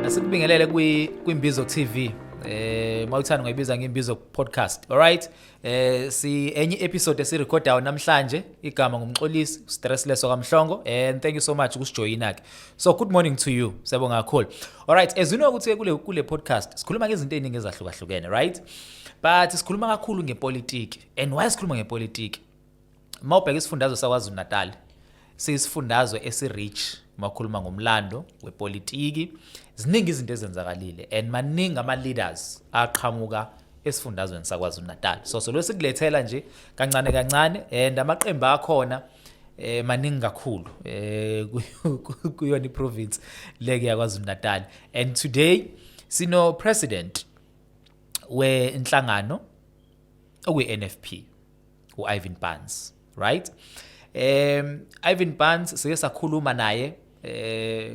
Asikubingelele kwimbizo TV. Mawuthanda ngoyibiza ngeimbizo podcast. All right? Si enye episode esirecordayo namhlanje, igama ngumxolisi Stressless kaMhlongo, and thank you so much ukusijoyina ke. So good morning to you. Siyabonga kakhulu. All right, as you know ukuthi kule podcast sikhuluma ngezinto eziningi ezahlukahlukene, right? But sikhuluma kakhulu ngepolitiki. And why sikhuluma ngepolitiki? Mawubheka isifundazwe saKwaZulu Natal. Sisifundazwe esirich makhuluma ngomlando wepolitiki. Ziningi izinto ezenzakalile and maningi ama leaders aqhamuka esifundazweni saKwaZulu Natal. So lo sikulethela nje kancane and amaqembu akhona maningi kakhulu kuyona iprovince leke yaKwaZulu Natal. And today sino president wenhlangano okwi-NFP uIvan Barnes, right? Ivan Barnes sike sakhuluma naye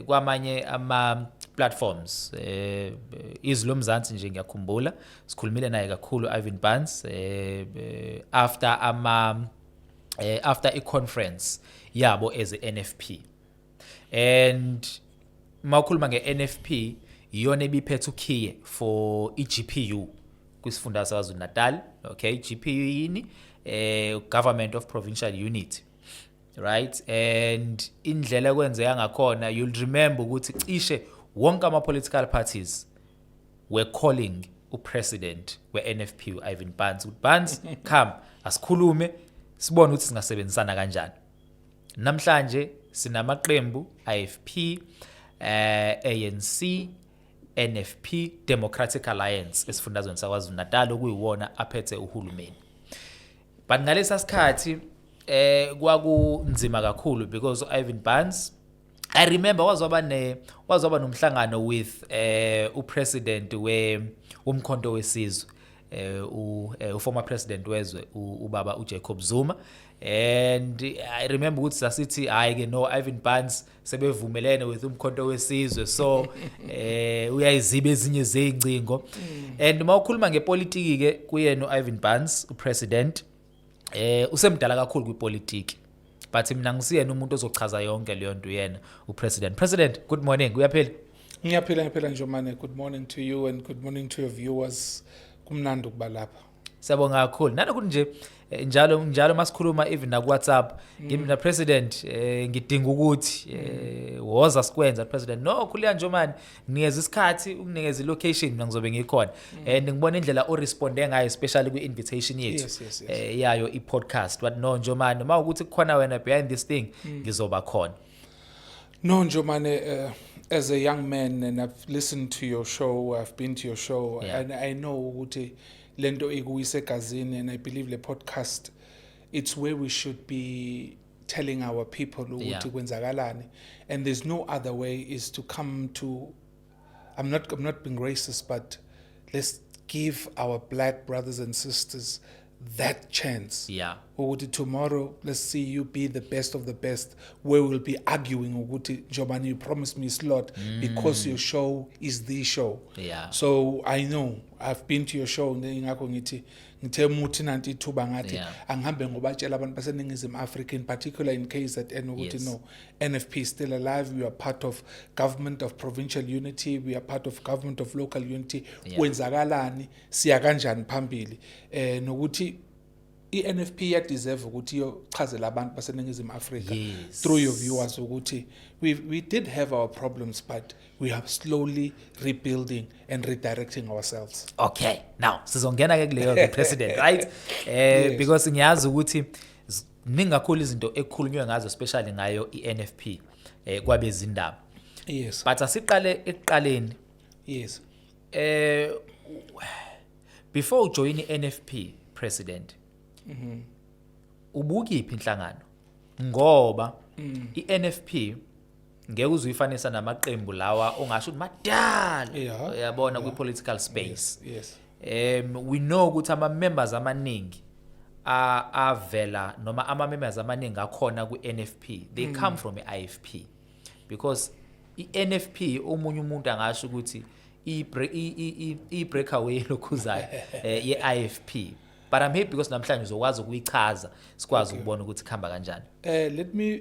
kwamanye ama platforms izolo mzansi nje ngiyakhumbula sikhulumile naye kakhulu Ivan Barnes after a conference yabo as a NFP. And mawukhuluma nge-NFP iyona ebiphethe ukhiye for iGPU kwisifundazwe saKwaZulu Natal. Okay, GPU yini? Government of Provincial Unit, right? And indlela kwenzeka ngakhona, you'll remember ukuthi cishe wonke ama political parties were calling upresident we-NFP uIvan Barnes. Barnes, come asikhulume sibone ukuthi singasebenzisana kanjani. Namhlanje sinamaqembu IFP, ANC, NFP, Democratic Alliance esifundazweni saKwaZulu Natal okuyiwona aphethe uhulumeni. But ngalesa sikhathi kwakunzima kakhulu because Ivan Barnes, I remember wazoba nomhlangano with upresident umkhonto wesizwe former president wezwe ubaba uJacob Zuma. And I remember ukuthi sasithi hayi ke no Ivan Barnes sebevumelene with umkhonto wesizwe so uyayiziba ezinye zezingcingo. And mawukhuluma ngepolitiki ke kuyena uIvan Barnes upresident usemdala kakhulu kwipolitiki, but mina ngisiyena umuntu ozochaza yonke leyo nto yena upresident. President, good morning. Uyaphila? Ngiyaphila Njomane. Good morning to you and good morning to your viewers. Kumnandi ukuba lapha. Siyabonga kakhulu. Nanokuthi nje njalo masikhuluma even na WhatsApp ngimi na president ngidinga ukuthi woza sikwenza president no khuleka Njomane niyeza isikhathi ukunikeza ilocation mina ngizobe ngikhona and ngibona indlela o responde ngayo especially kwi invitation yethu yayo i-podcast. But no Njomane mawukuthi kukhona wena behind this thing ngizoba khona. No Njomane, as a young man, and I've listened to your show, I've been to your show, and I know ukuthi lento ikuyise gazini, and I believe the podcast, it's where we should be telling our people ukuthi kwenzakalani, and there's no other way is to come to, I'm not being racist, but let's give our black brothers and sisters that chance. Ukuthi tomorrow, let's see you be the best of the best, where we'll be arguing ukuthi Njomane, you promised me a slot because your show is the show. So I know I've been to your show ngakho ngithi ngithe muthi nanti ithuba ngathi angihambe ngobatshela abantu baseningizimu Africa, in particular in KZN ukuthi no, NFP is still alive. We are part of government of provincial unity, we are part of government of local unity. Kwenzakalani siya kanjani phambili nokuthi i-NFP yadeserve ukuthi yochazela abantu baseningizimu Africa through your viewers ukuthi we did have our problems, but we are slowly rebuilding and redirecting ourselves. Okay, now sizongena ke kuleyo president, right? Because ngiyazi ukuthi ningi kakhulu izinto ekukhulunywe ngazo especially ngayo i-NFP kwabezindaba. Yes. But asiqale ekuqaleni. Yes. Before ujoin i-NFP president, ubukiphi inhlangano ngoba i-NFP ngeke uzifanisa namaqembu lawa ongasho madala uyabona kwi political space. Yes. We know ukuthi ama members amaningi avela noma ama members amaningi akhona ku-NFP they come from i-IFP because i-NFP omunye umuntu angasho ukuthi i-breakaway lokhuzayo ye-IFP. But I'm happy because namhlanje uzokwazi ukuyichaza sikwazi ukubona ukuthi khamba kanjani. Let me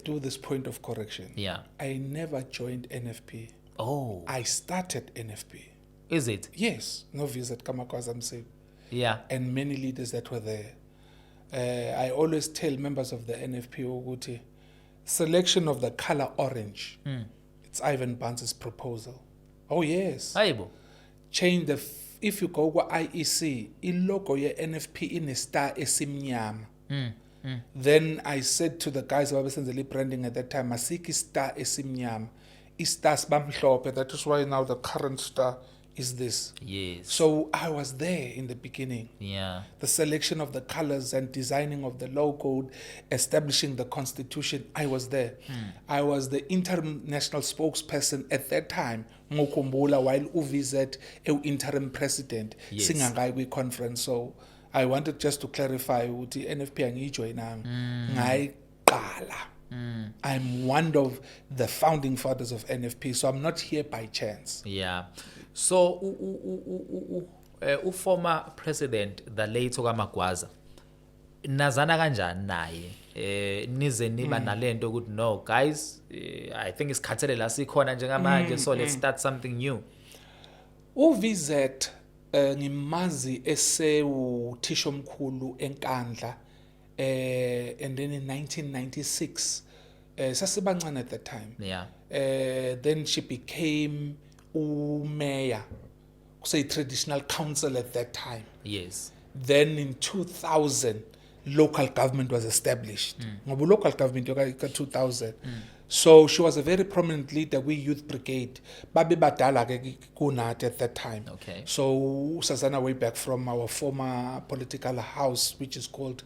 do this point of correction. Yeah. I never joined NFP. Oh, I started NFP. is it? Yes, no visit KaMagwaza Msibi. Yeah. And many leaders that were there. I always tell members of the NFP ukuthi selection of the color orange. It's Ivan Bantz's proposal. Oh yes. Hayibo. Change if you go to IEC, ilogo ye NFP in a star esimnyama. Then I said to the guys who were the branding at that time, Masiki star esimnyama. Istas bamhlope. That is why now the current star is this. Yes. So I was there in the beginning. Yeah. The selection of the colors and designing of the logo, establishing the constitution, I was there. I was the international spokesperson at that time, Ngokumbula, while UVZ, interim president, Yes. Singangai conference. So I wanted just to clarify, the NFP angijoinang, ngai qala. I'm one of the founding fathers of NFP, so I'm not here by chance. Yeah. So former president the late KaMagwaza nazana kanjani naye nize niba nalento ukuthi no guys I think isikhathele la sikhona njengamanje so let's start something new. UVZ ngimazi esewuthisha omkhulu eNkandla and then in 1996 sasibancane at that time. Yeah. Then she became mayor, say traditional council at that time. Yes. Then in 2000 local government was established. Ngoba local government yoka 2000. So she was a very prominent leader. We youth brigade babe badala ke kunathi at that time. Okay. So Sazana way back from our former political house which is called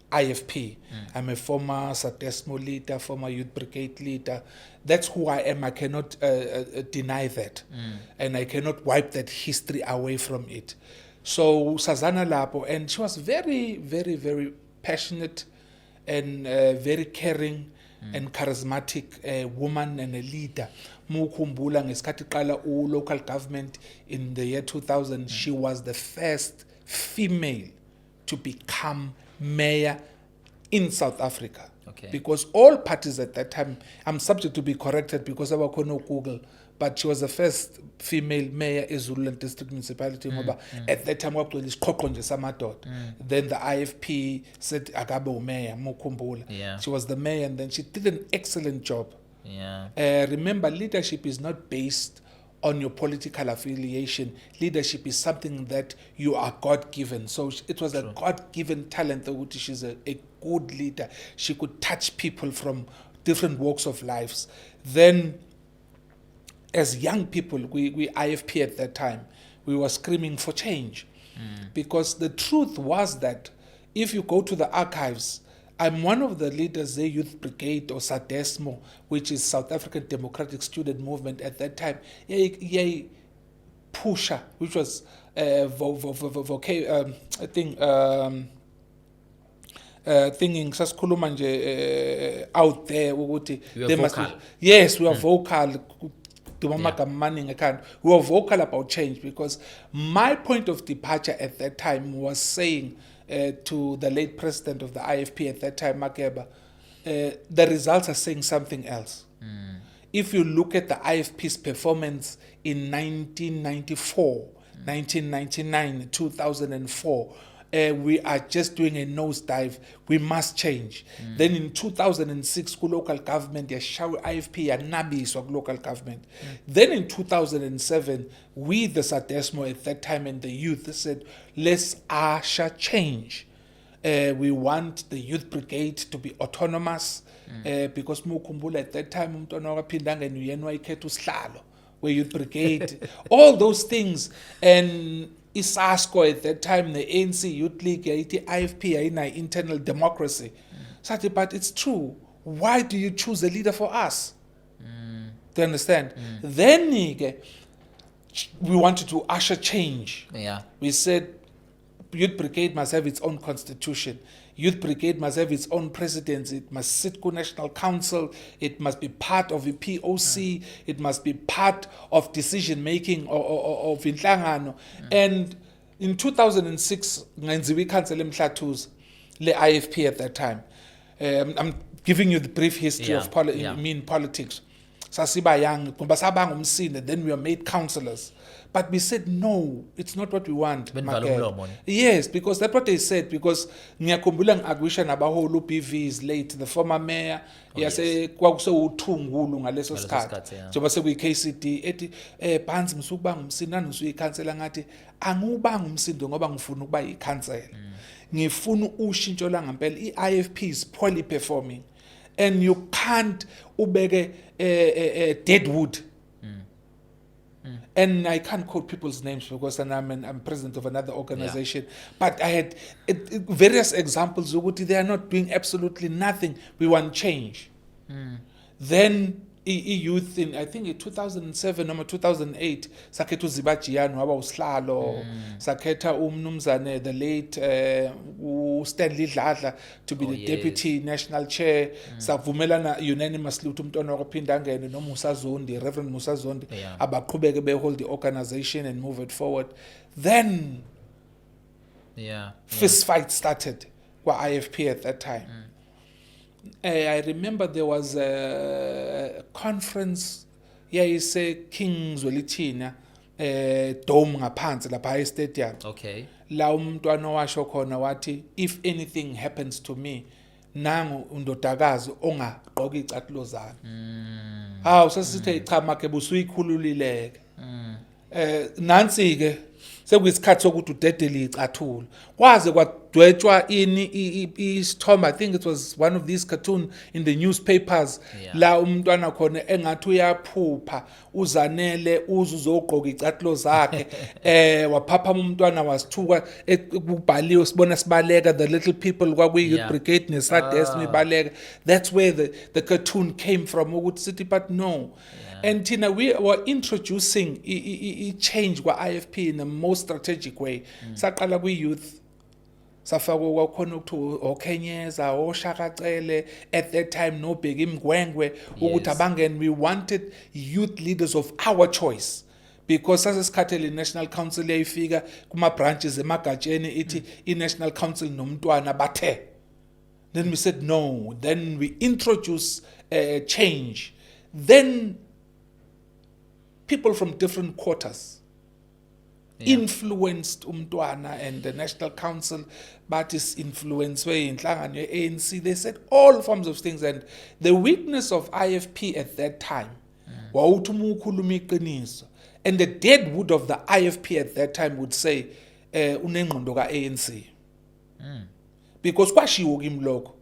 IFP. I'm a former Sadesmo leader, former youth brigade leader. That's who I am. I cannot deny that. And I cannot wipe that history away from it. So Sazana Lapo, and she was very, very, very passionate and very caring and charismatic woman and a leader. Mukumbula ngesikhathi qala local government in the year 2000, she was the first female to become mayor in South Africa. Okay. Because all parties at that time, I'm subject to be corrected because I was no Google, but she was the first female mayor in Zululand District Municipality. At that time, then the IFP said, Agabo mayor, Mukumbula. Yeah. She was the mayor and then she did an excellent job. Yeah. Remember, leadership is not based on your political affiliation. Leadership is something that you are God-given. So it was a God-given talent that she's a good leader. She could touch people from different walks of lives. Then, as young people, we IFP at that time, we were screaming for change. Because the truth was that if you go to the archives, I'm one of the leaders, the Youth Brigade or SADESMO, which is South African Democratic Student Movement at that time. Pusha, which was thinking sasikhuluma nje out there ukuthi they must be, yes, we are vocal. We were vocal about change because my point of departure at that time was saying to the late president of the IFP at that time, Makeba, the results are saying something else. If you look at the IFP's performance in 1994, 1999, 2004, we are just doing a nosedive. We must change. Then in 2006, local government, IFP and NABIS local government. Then in 2007, we, the SADESMO at that time and the youth, said, let's usher change. We want the youth brigade to be autonomous because Mukumbula at that time, where youth brigade, all those things. And ISASCO at that time, the ANC Youth League, the IFP, in internal democracy. But it's true. Why do you choose a leader for us? Do you understand? Then we wanted to usher change. Yeah. We said Youth Brigade must have its own constitution. Youth Brigade must have its own presidency. It must sit to National Council. It must be part of a POC. It must be part of decision making of Inhlangano. And in 2006, we cancelled the IFP at that time. I'm giving you the brief history of me in politics. sasiba young ngoba sabanga umsindo, then we were made counselors. But we said, no, it's not what we want. Yes, because that's what they said. Because ngiyakhumbula ngi-agwisha nabaholi uBV is late, the former mayor, yase kwakusewuthungulu ngaleso sikhathi. Njengoba sekuyi-KCD, ethi Phansi msukubanga umsindo nanusuyikhansela ngathi angubanga umsindo ngoba ngifuna ukuba yikhansela. Ngifuna ushintsho langempela. I-IFP is poorly performing. And you can't ubeke deadwood. And I can't quote people's names because I'm president of another organization. But I had various examples of what they are not doing absolutely nothing. We want change. Then youth in, I think in 2007 or 2008, sakhetha uZibajiyani waba usihlalo, sakhetha umnumzane the late Stanley Dladla to be the deputy national chair, savumelana unanimously ukuthi umntwana wakuphinda angene noMusa Zondi, Reverend Musa Zondi, abaqhubeke behold the organization and move it forward. Then fist fight started kwa IFP at that time. I remember there was a conference, King Zwelithina, dome ngaphansi lapha stadium. Okay. La umntwana washo khona wathi, if anything happens to me, nangu undodakazi ongaqoka icathulo zami. Hawu sasithe cha make busuyikhululileke. Nansi ke sekuyisikhathi sokuthi udedele icathulo. Kwaze kwadwetshwa isithombe, I think it was one of these cartoons in the newspapers, la umntwana khona engathi uyaphupha uzanele uzogqoka icathulo zakhe waphaphama umntwana wasithuka kubhaliwe sibona sibaleka the little people kwakuyi youth brigade nesadesme ibaleka. That's where the cartoon came from ukuthi sithi but no. And Tina, we were introducing change kwa IFP in the most strategic way. Saqala kwi-youth, safakwa kwakhona ukuthi oKenyeza, oShakacele, at that time no Bheki Mgwengwe, ukuthi abangene. We wanted youth leaders of our choice. Because sasesikhathele National Council yayifika kuma branches emagatsheni ithi i-National Council nomntwana bathe. Then we said no. Then we introduce change. Then people from different quarters influenced umntwana, and the National Council but is influenced by inhlangano ye-ANC. They said all forms of things, and the weakness of IFP at that time wawuthi uma ukhuluma iqiniso, and the deadwood of the IFP at that time would say unengqondo ka-ANC. Because kwashiwo kimi lokho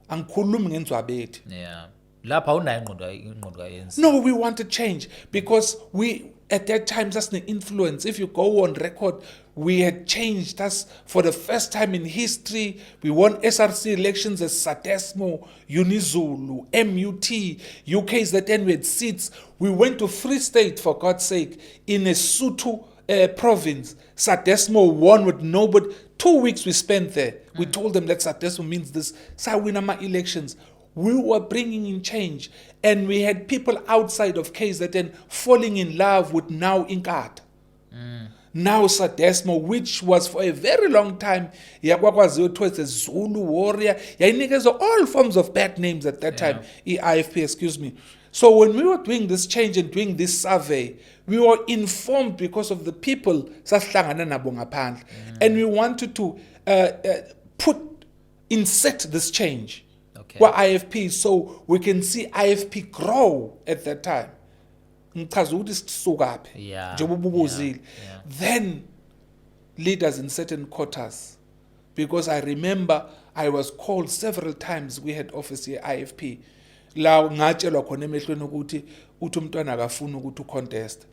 angikhulumi ngenzwabethi. No, we want to change because we at that time that's the influence. If you go on record, we had changed us for the first time in history. We won SRC elections as Sadesmo, Unizulu, MUT, UKZN. We had seats. We went to Free State, for God's sake, in a Sotho province. Sadesmo won with nobody. 2 weeks we spent there. We told them that Sadesmo means this. So we win our elections. We were bringing in change, and we had people outside of KZN falling in love with now Inkatha. Now Sadesmo, which was for a very long time, yakwaKwaZulu towards a Zulu warrior, yayinikezwa all forms of bad names at that time, IFP, excuse me. So when we were doing this change and doing this survey, we were informed because of the people sasihlangana nabo ngaphandle, and we wanted to insert this change. IFP, so we can see IFP grow at that time. Then leaders in certain quarters, because I remember I was called several times. We had office here IFP. La ngatshelwa khona emehlweni ukuthi umntwana akafuna ukuthi contest.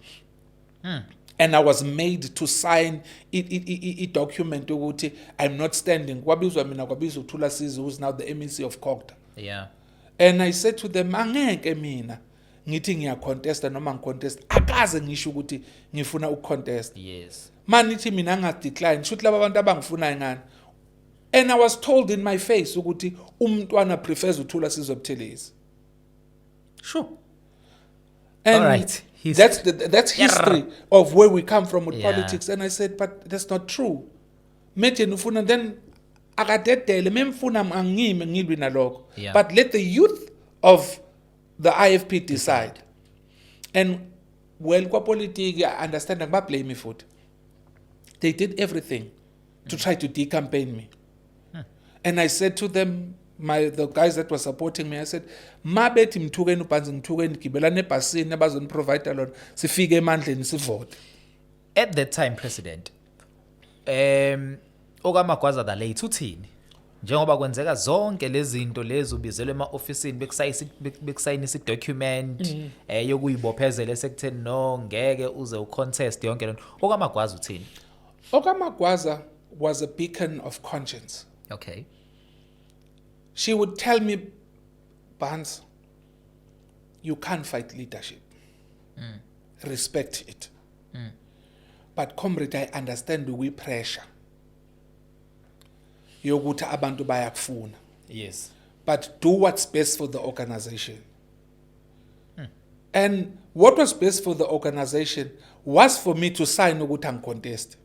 And I was made to sign a document ukuthi I'm not standing. Kwabizwa mina kwabizwa uThula Sizwe, who's now the MEC of Kokta. And I said to them, angeke mina ngithi ngiyacontesta noma ngicontest akaze ngisho ukuthi ngifuna ukucontest. Manithi mina ngadecline shoot laba abantu abangifunayo ngani. And I was told in my face ukuthi umntwana prefers uThula Sizwe Buthelezi. Sure. And all right. That's history of where we come from with politics. And I said, but that's not true. Then akadedele memfuna angime ngilwi nalokho. But let the youth of the IFP decide. And well, kwa politics, I understand I'm not blaming food. They did everything to try to decampaign me. And I said to them, the guys that were supporting me, I said, "Mabeti mthukeni upanzi mthukeni gibela nebhasini abazoni provide alone sifike emandleni sivote." At that time, President, KaMagwaza the late uthini? Njengoba kwenzeka zonke lezi zinto lezi ubizelwe ema-ofisini bekusayinisa i-document yokuyibophezela esekutheni no ngeke uze ucontest yonke lento. KaMagwaza uthini? KaMagwaza was a beacon of conscience. Okay. She would tell me, "Bans, you can't fight leadership. Respect it. But comrade, I understand we pressure. Yokuthi abantu bayakufuna. Yes. But do what's best for the organization." And what was best for the organization was for me to sign ukuthi angicontest.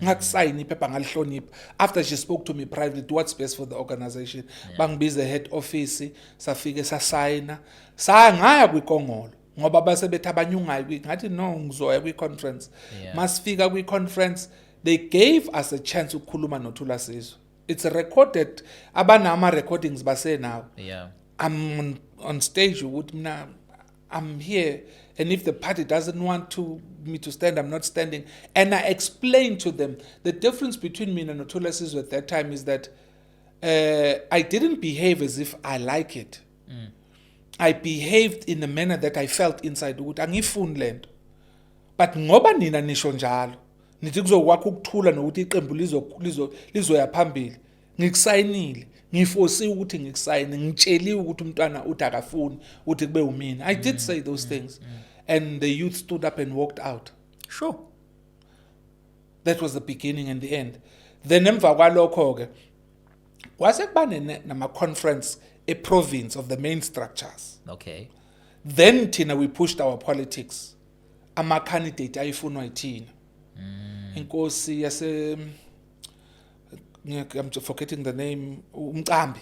Ngakusayini iphepha ngalihlonipha. After she spoke to me privately, do what's best for the organization. Bangibize head office, safike sasayina. Ngaya kwikongolo ngoba basebethi abanyungayo ngathi no ngizoya kwi-conference. Masifika kwi-conference, they gave us a chance ukukhuluma noThula Sizwe. It's recorded. Abanama recordings base now. Yeah. I'm on stage with mina. I'm here, and if the party doesn't want me to stand, I'm not standing. And I explained to them the difference between me and Nothula Sizwe at that time is that I didn't behave as if I like it. I behaved in a manner that I felt inside ukuthi angifuni lento. But ngoba nina nisho njalo, nithi kuzokwakho ukuthula nokuthi iqembu lizoya phambili. Ngikusayinile, ngifosiwe ukuthi ngikusayine, ngitsheliwe ukuthi umntwana uthi akafuni uthi kube umina. I did say those things. And the youth stood up and walked out. Sure. That was the beginning and the end. Then emva kwalokho ke kwase kuba nama conference a province of the main structures. Okay. Then thina we pushed our politics. Ama candidate ayifunwa yithina. Inkosi yase I'm forgetting the name, Umcambi,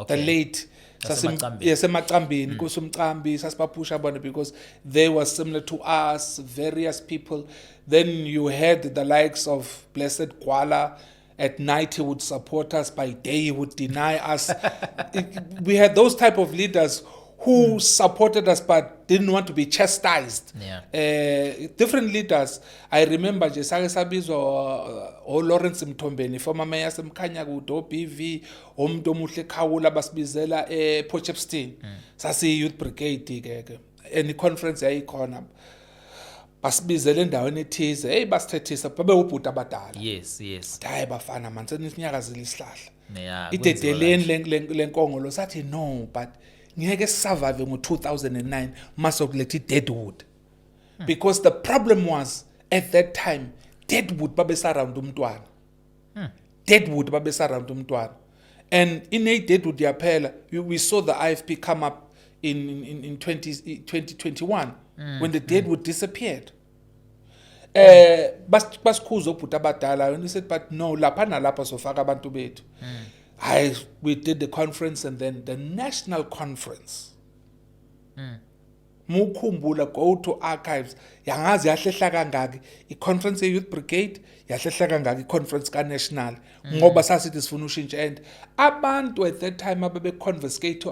the late Yasemacambini, Inkosi Umcambi, sasibapusha bona because they were similar to us, various people. Then you had the likes of Blessed Kwala. At night he would support us, by day he would deny us. We had those type of leaders who supported us but didn't want to be chastised. Different leaders. I remember Jesake Sabizo or Lawrence Mtombeni, former mayor Semkhanyakude, OBV, umuntu omuhle Khawula basibizela Potchefstroom. Sasi youth brigade any conference yayikhona. Basibizela endaweni ethize, hey basithethisa babe ubhuti abadala. Yes. Hayi bafana man senisinyakazile isihlahla. Yeah. Idedeleni lenkongolo sathi no, but ngeke survive ngo-2009 masokuletha i-deadwood. Because the problem was at that time deadwood babesaround umntwana. Deadwood babesaround umntwana. And in a deadwood yaphela, we saw the IFP come up in 2021 when the deadwood disappeared. Basikhuza obhuti abadala, and he said, but no, lapha nalapha sofaka abantu bethu. We did the conference and then the national conference. Mukhumbula, go to archives. Yangazi yahlehla kangaki i-conference ye-youth brigade, yahlehla kangaki i-conference ka-national. Ngoba sasithi sifuna ushintsha and abantu at that time ababe-confiscate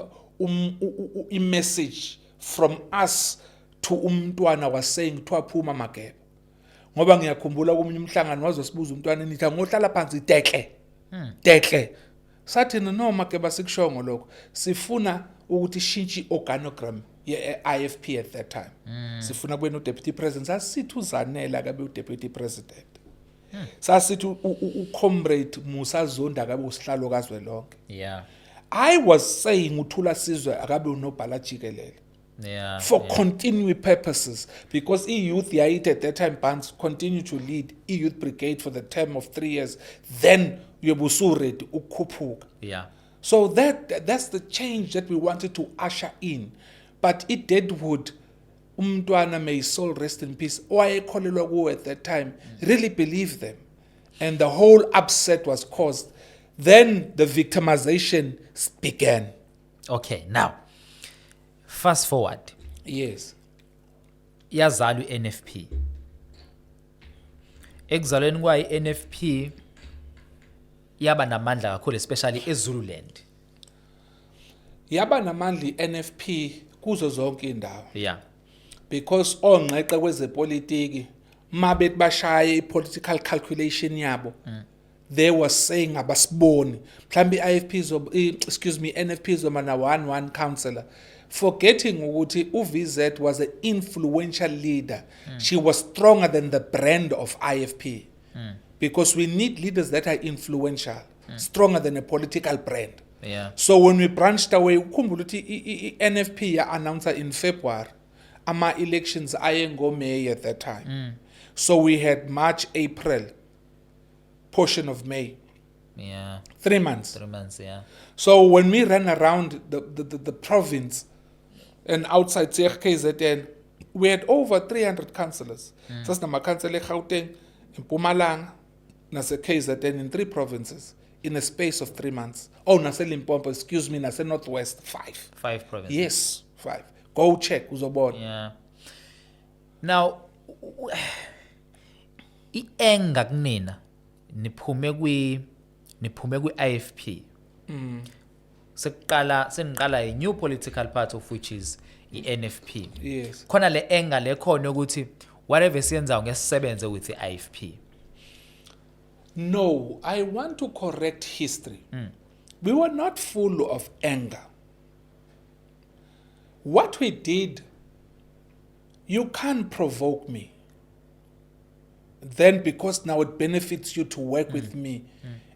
i-message from us to umntwana was saying kuthiwa phuma Mageba. Ngoba ngiyakhumbula komunye umhlangano wazosibuza umntwana nithi ngohlala phansi dekle. Sathi no Mageba sikushongo lokho. Sifuna ukuthi shintshi organogram ye-IFP at that time. Sifuna kube no deputy president. Sasithi uZanele akabe u-deputy president. Sasithi u-comrade Musa Zonda akabe usihlalo kazwelonke. Yeah. I was saying uThula Sizwe akabe unobhala jikelele. For continuing purposes, because youth at that time bands continue to lead youth brigade for the term of 3 years, then yobusured ukukhuphuka. So that's the change that we wanted to usher in. But it Deadwood, umntwana, may his soul rest in peace, owayekholelwa kuwo at that time, really believed them. And the whole upset was caused. Then the victimization began. Okay, now Fast forward. Yes. Yazalwa i-NFP. Ekuzalweni kwayo i-NFP yaba namandla kakhulu especially eZululand. Yaba namandla i-NFP kuzo zonke indawo. Yeah. Because ongqeqe kwezepolitiki mabethi bashaye i-political calculation yabo. They were saying abasiboni mhlambi NFP zoma na 1 councillor, forgetting ukuthi uVZ was an influential leader. She was stronger than the brand of IFP. Because we need leaders that are influential, stronger than a political brand. Yeah. So when we branched away, ukhumbula ukuthi NFP ya announcer in February, ama elections ayengo May at that time. So we had March, April, portion of May. Yeah. 3 months. 3 months, yeah. So when we ran around the province and outside KZN, we had over 300 councillors. So nama councillor eGauteng, in Mpumalanga, nase KZN in 3 provinces in a space of 3 months. Oh, nase Limpopo, excuse me, nase Northwest 5. 5 provinces. Yes, 5. Go check uzobona. Yeah. Now ienga kunina niphume kwi-IFP. Seniqala a new political party of which is i-NFP. Yes. Khona le enga le khona ukuthi whatever siyenzayo ngesisebenze with i-IFP. No, I want to correct history. We were not full of anger. What we did, you can't provoke me. Then because now it benefits you to work with me,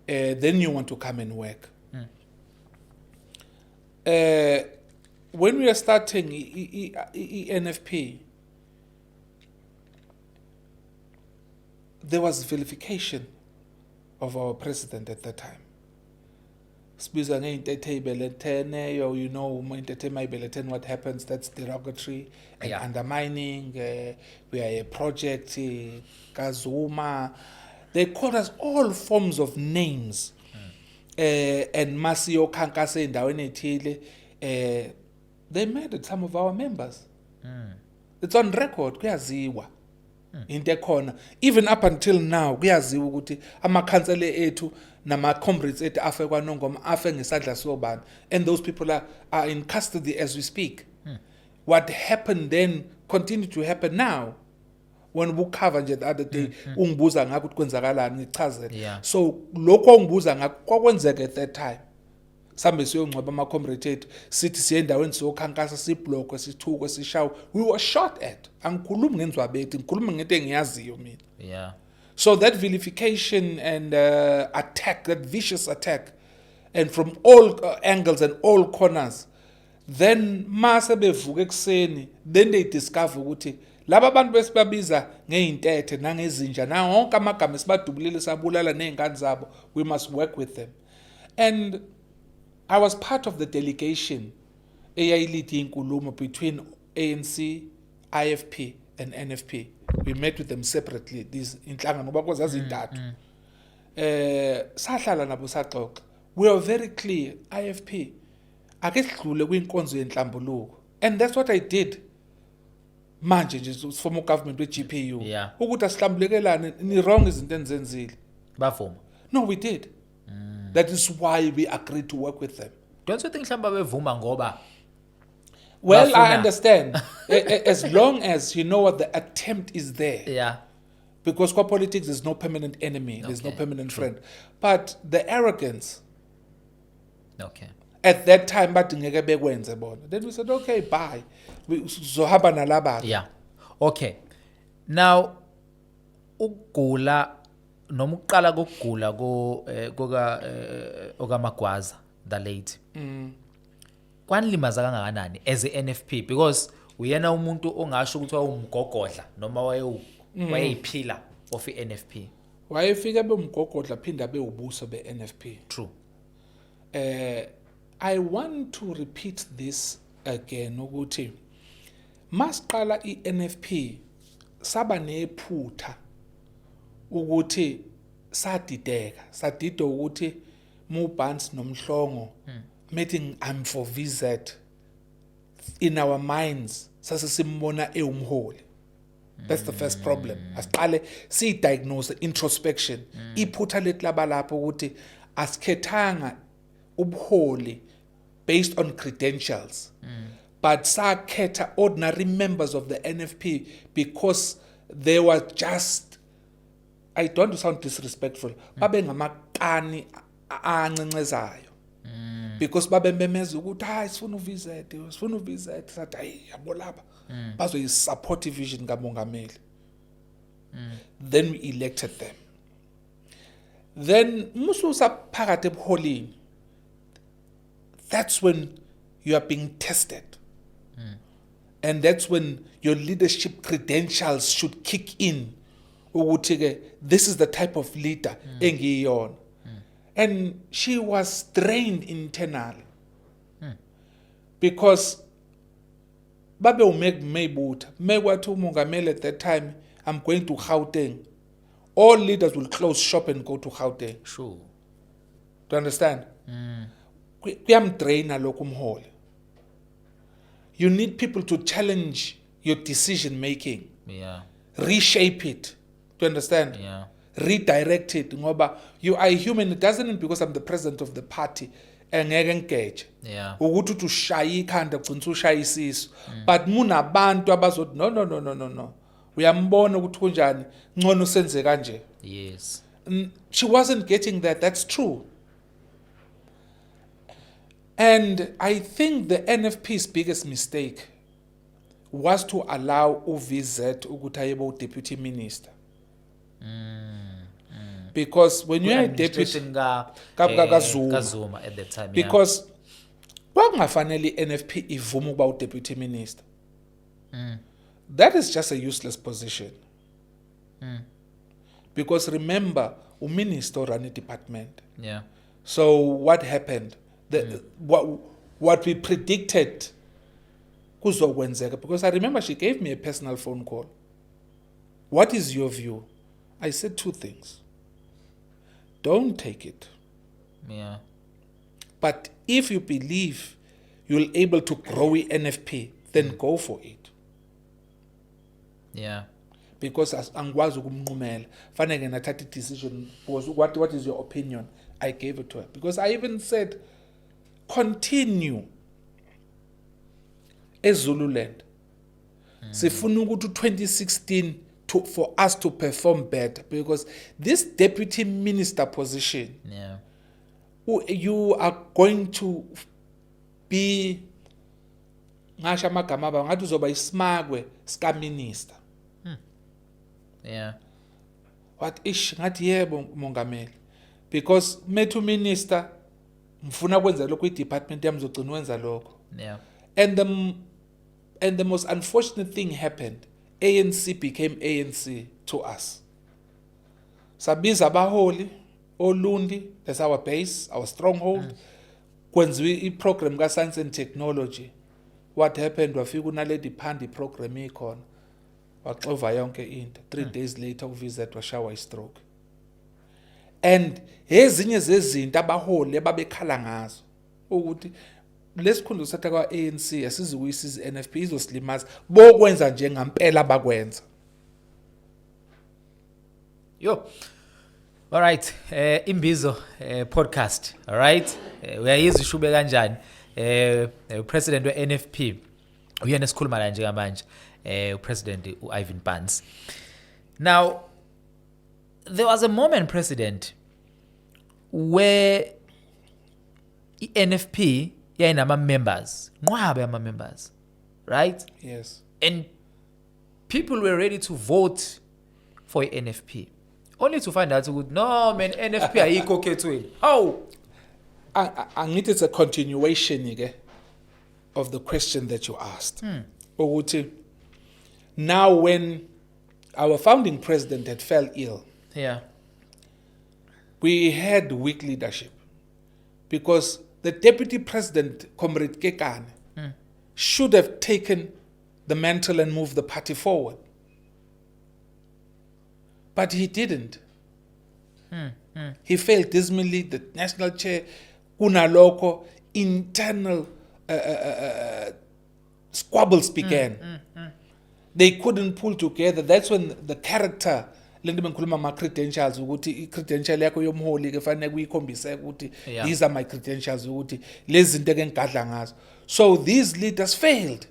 then you want to come and work. When we are starting NFP, there was vilification of our president at that time. Sibiza ngeintethe ibelethene, you know, intete mayibelethene, what happens, that's derogatory and undermining. We are a project, Kazuma. They called us all forms of names. And Masio Kankase indaweni ethile, they murdered some of our members. It's on record, kuyaziwa. Into khona, even up until now kuyaziwa ukuthi amakhansela ethu nama comrades ethu afe kwanongoma afe ngesadla sobani, and those people are in custody as we speak. What happened then continue to happen now. When we cover nje the other day ungibuza ngakho ukuthi kwenzakalani ngichazela. So lokho ongibuza ngakho kwakwenzeka at that time. Sambe siyongcwaba ama comrades ethu sithi siye endaweni siyokhankasa siblock sithuko sishaw, we were shot at. Angikhulumi ngenzwa bethu, ngikhuluma ngento engiyaziyo mina. Yeah. So that vilification and attack, that vicious attack, and from all angles and all corners, then mase bevuka ekuseni, then they discover ukuthi laba bantu besibabiza ngeintethe nangezinja na wonke amagama esibadubulile sabulala nezingane zabo, we must work with them. And I was part of the delegation eyayilithi inkulumo between ANC, IFP and NFP. We met with them separately, these inhlangano ngoba kwazazi intathu. Sahlala nabo saxoxa. We were very clear, IFP ake sidlule kwinkonzo yenhlambuluko. And that's what I did. Manje nje former government with GPU. Ukuthi asihlambulekelane ni wrong izinto enzenzile. Bavuma. No, we did. That is why we agreed to work with them. Don't you think mhlamba bevuma ngoba? Well, I understand. As long as you know what the attempt is there. Yeah. Because for politics, there's no permanent enemy. There's no permanent friend. But the arrogance. Okay. At that time, then we said, okay, bye. Zohamba nalaba. Yeah. Okay. Now, ukugula noma uqala kokugula KaMagwaza the late. Kwanilimaza kangakanani as a NFP, because uyena umuntu ongasho ukuthi wawumgogodla noma wayeyiphila of iNFP. Wayefika bemgogodla phinda bewubuso beNFP. True. I want to repeat this again ukuthi masiqala iNFP saba nephutha ukuthi sadideka ukuthi mu Bans nomhlongo meeting I'm for VZ in our minds sasisimbona eumholi. That's the first problem. Asiqale siyidiagnose introspection. Iphutha letlaba lapho ukuthi asikhethanga ubuholi based on credentials. But sakhetha ordinary members of the NFP because they were just, I don't want to sound disrespectful, babe ngamakani ancencezayo. Because babe memeza ukuthi hayi sifuna uvisit sathi hayi yabo laba bazoyisupport vision kamongameli. Then we elected them. Then mususa phakathi ebuholini, that's when you are being tested. And that's when your leadership credentials should kick in. Ukuthi this is the type of leader engiyona. And she was drained internally. Because babe umake maybuta megwathi umongameli at that time, I'm going to Gauteng. All leaders will close shop and go to Gauteng. Sure. Do you understand? Kuyamdraina lokhu umholi. You need people to challenge your decision making. Yeah. Reshape it. Do you understand? Yeah. Redirect it. Ngoba you are human. It doesn't mean because I'm the president of the party engeke ngigege. Yeah. Ukuthi ushaya ikhanda ugcina ushaya isisu. But munabantu abazothi no. Uyambona ukuthi kunjani ngcono senze kanje. Yes. She wasn't getting that. That's true. And I think the NFP's biggest mistake was to allow UVZ ukuthi ayebe deputy minister. Because when you're a deputy Zuma at that time, because kwakungafanele NFP ivume ukuba deputy minister. That is just a useless position. Because remember, a minister ran a department. Yeah. So what happened? What we predicted kuzokwenzeka, because I remember she gave me a personal phone call. What is your view? I said two things. Don't take it. Yeah. But if you believe you'll able to grow NFP, then go for it. Yeah. Because as angikwazi ukumnqumela, fanele nathatha decision. Because what is your opinion? I gave it to her. Because I even said, continue eZululand. Sifuna ukuthi 2016 for us to perform better, because this deputy minister position, Yeah. you are going to be ngasho amagama aba ngathi uzoba isimagwe sika minister. Yeah. What ish ngathi yebo mongameli, because methu minister mfuna kwenza lokho i-department yami zogcina wenza lokho. Yeah. And the most unfortunate thing happened. ANC became ANC to us. Sabiza abaholi olundi, that's our base, our stronghold. Kwenziwe i-program ka science and technology. What happened? Wafika unale diphandi program ikhona. Waxova yonke into. 3 days later uvisit washawa i-stroke. And ezinye zezinto abaholi ababekhala ngazo ukuthi lesikhundla satha kwa ANC asizuyisiza NFP izosilimaza bokwenza njengampela bakwenza. Yo. All right. Imbizo podcast. All right. Uyayizwa ishube kanjani? President we NFP uyena esikhuluma la nje manje. President Ivan Pants. Now there was a moment, President, where NFP yayinama members, nqwabe ama members, right? Yes. And people were ready to vote for NFP, only to find out no man, NFP ayikho khethweni. How? I need it's a continuation of the question that you asked. Ukuthi now when our founding president had fell ill, Yeah. we had weak leadership, because the deputy president, Comrade Kekane, should have taken the mantle and moved the party forward. But he didn't. He failed dismally. The national chair, kunaloko, internal squabbles began. They couldn't pull together. That's when the character, lento bengikhuluma ama credentials ukuthi I credential yakho yomholi ke fanele kuyikhombise ukuthi these are my credentials ukuthi lezi zinto ke ngigadla ngazo. So these leaders failed.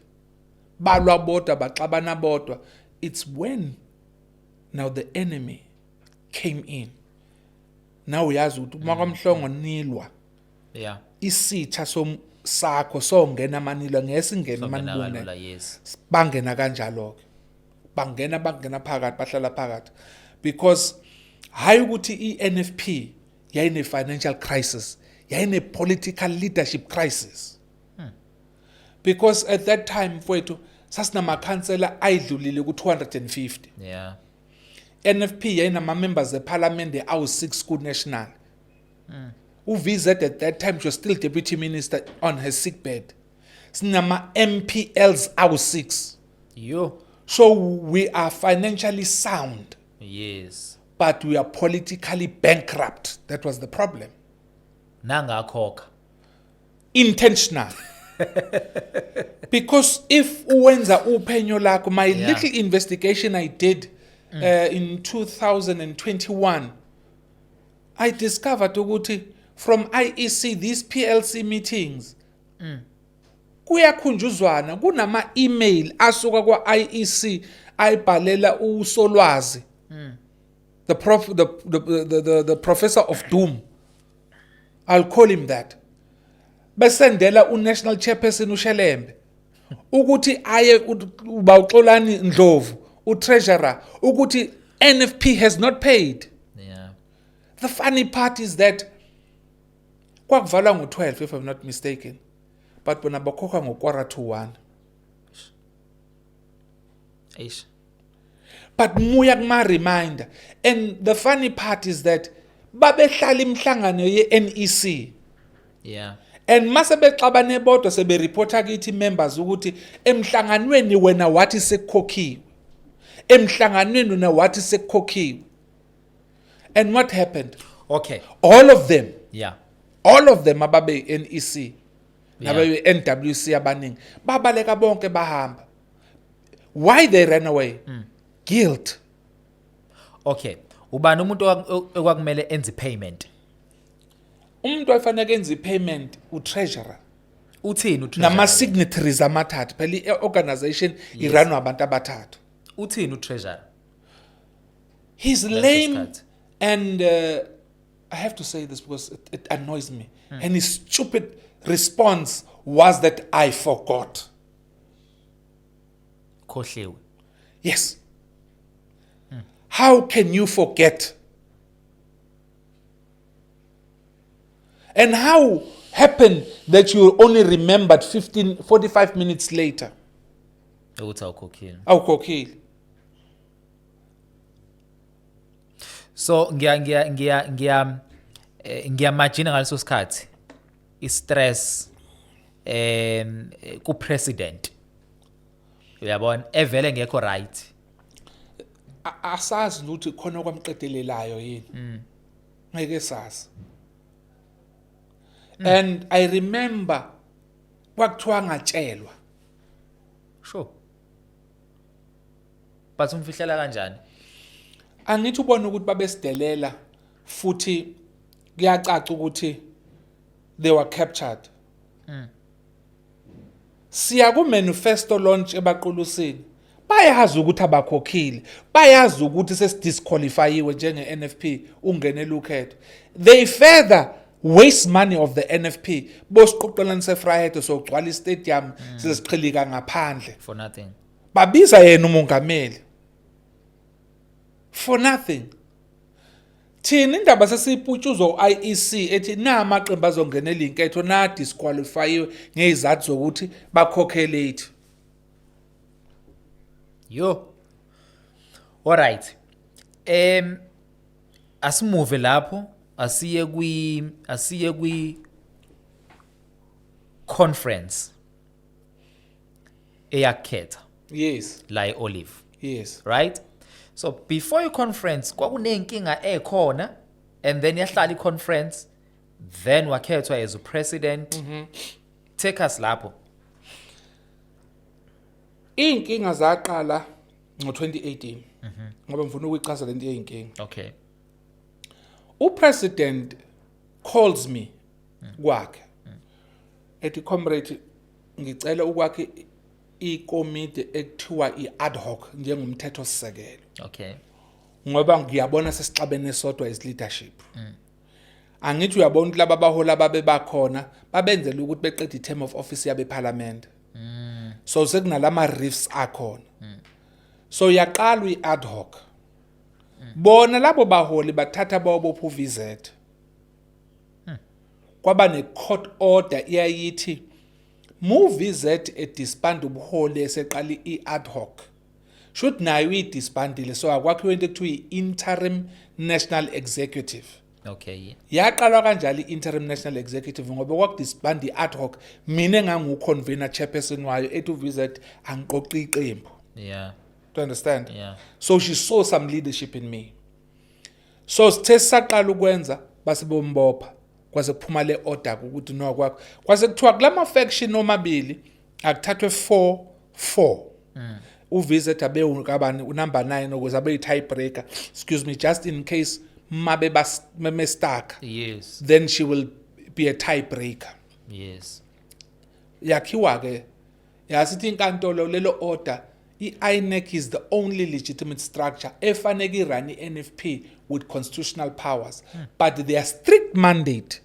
Balwa bodwa baxabana bodwa. It's when now the enemy came in. Now uyazi ukuthi uma kwamhlongo nilwa. Yeah. Isitha sakho songena manilo ngesingena manibune. Yes. Bangena kanjalo ke. Bangena phakathi bahlala phakathi because hayi ukuthi iNFP yayine financial crisis, yayine political leadership crisis. Because at that time mfowethu sasinama councillor ayidlulile ku 250. Yeah. NFP yayinama members eParliament awu6 ku national. UVZ at that time she was still deputy minister on her sick bed. Sinama MPLs awu6. Yo. So we are financially sound. Yes. But we are politically bankrupt. That was the problem. Nangakhokha. Intentional. Because if uwenza uphenyo lakho, my little investigation I did in 2021, I discovered ukuthi from IEC, these PLC meetings, kuyakhunjuzwana kunama email asuka kwa IEC ayibhalela uSolwazi, the professor of doom, I'll call him that, besendela unational chairperson uShelembe ukuthi aye ubawuxolani Ndlovu utreasurer ukuthi NFP has not paid. Yeah. The funny part is that kwakuvalwa ngo12 if I'm not mistaken, but bona bakhokha ngo1 to 1. Eish. But muya kuma reminder, and the funny part is that babehlala imhlangano yeNEC. Yeah. And mase bexabane bodwa sebe reporta kithi members ukuthi emhlanganweni wena wathi sekukhokhiwe. Emhlanganweni wena wathi sekukhokhiwe. And what happened? Okay. All of them. Yeah. All of them ababe NEC. Nababe NWC abaningi. Babaleka bonke bahamba. Why they ran away? Guilt. Okay. Ubani umuntu okwakumele enze payment? Umuntu ofanele enze payment utreasurer. Uthini utreasurer? Nama signatories amathathu. Phela i-organization iranwa abantu abathathu. Uthini utreasurer? He's lame and I have to say this because it annoys me. And his stupid response was that I forgot. Khohliwe. Yes. How can you forget? And how happened that you only remembered 45 minutes later? Ukuthi awukhokhile. Awukhokhile. So ngiyamagina ngaleso sikhathi istress ku president. Uyabona evele ngekho right. Asazi ukuthi khona kwamqedelelayo yini. Ngeke sazi. And I remember kwakuthiwa ngatshelwa. Sure. But umfihlela kanjani? Angithi ubone ukuthi babesidelela futhi kuyacaca ukuthi they were captured. Siya ku manifesto launch ebaqulusini. Bayazi ukuthi abakhokhile. Bayazi ukuthi sesidisqualifyiwe njenge NFP ungene lukhetho. They further waste money of the NFP. Bosiqoqelana seFriday sogcwala istadium sesiqhilika ngaphandle. For nothing. Babiza yena umongameli. For nothing. Thina indaba sesiputshuzwa IEC ethi namaqembu azongenela inketho na disqualifyiwe ngezizathu zokuthi bakhokhe late. Yo. All right. Asimove lapho asiye kwi conference eyakhetha. Yes. La Olive. Yes. Right? So before your conference kwakunenkinga ekhona and then yahlala iconference then wakhethwa as a president. Take us lapho. inkinga zaqala ngo-2018 ngoba ngifuna ukuyichaza lento yinkinga. Okay. President calls me kwakhe ethi comrade ngicela ukwakhe ikomiti ekuthiwa iad hoc njengomthetho sisekelo. Okay. Ngoba ngiyabona sesixabene sodwa as leadership. Angithi uyabona ukuthi laba abahola ababe bakhona babenzela ukuthi beqede i-term of office yabe parliament. So sekunalama riffs akhona. So yaqala iad hoc. Bona labo baholi bathatha bawobopha uVZ. Kwaba ne court order iyayithi MuVZ edisband ubuholi eseqala iad hoc. Should nayo idisbandile so akwakhiwe into ekuthiwa interim national executive. Okay. Yaqalwa kanjalo interim national executive ngoba kwakudisband iad hoc mina enganguconvener chairperson wayo ethi uVZ angiqoqi iqembu. Yeah. Do you understand? Yeah. So she saw some leadership in me. So sithe saqala ukwenza basibombopha kwase kuphuma le order ukuthi no kwakho kwase kuthiwa kulama faction omabili akuthathwe 4-4. uVZ abe ukabani unumber 9 ukuze abe tiebreaker, excuse me, just in case mabe me stuck. Yes. Then she will be a tiebreaker. Yes. Yakhiwa ke yasithi inkantolo lelo order INEC is the only legitimate structure efanele irun NFP with constitutional powers, but their strict mandate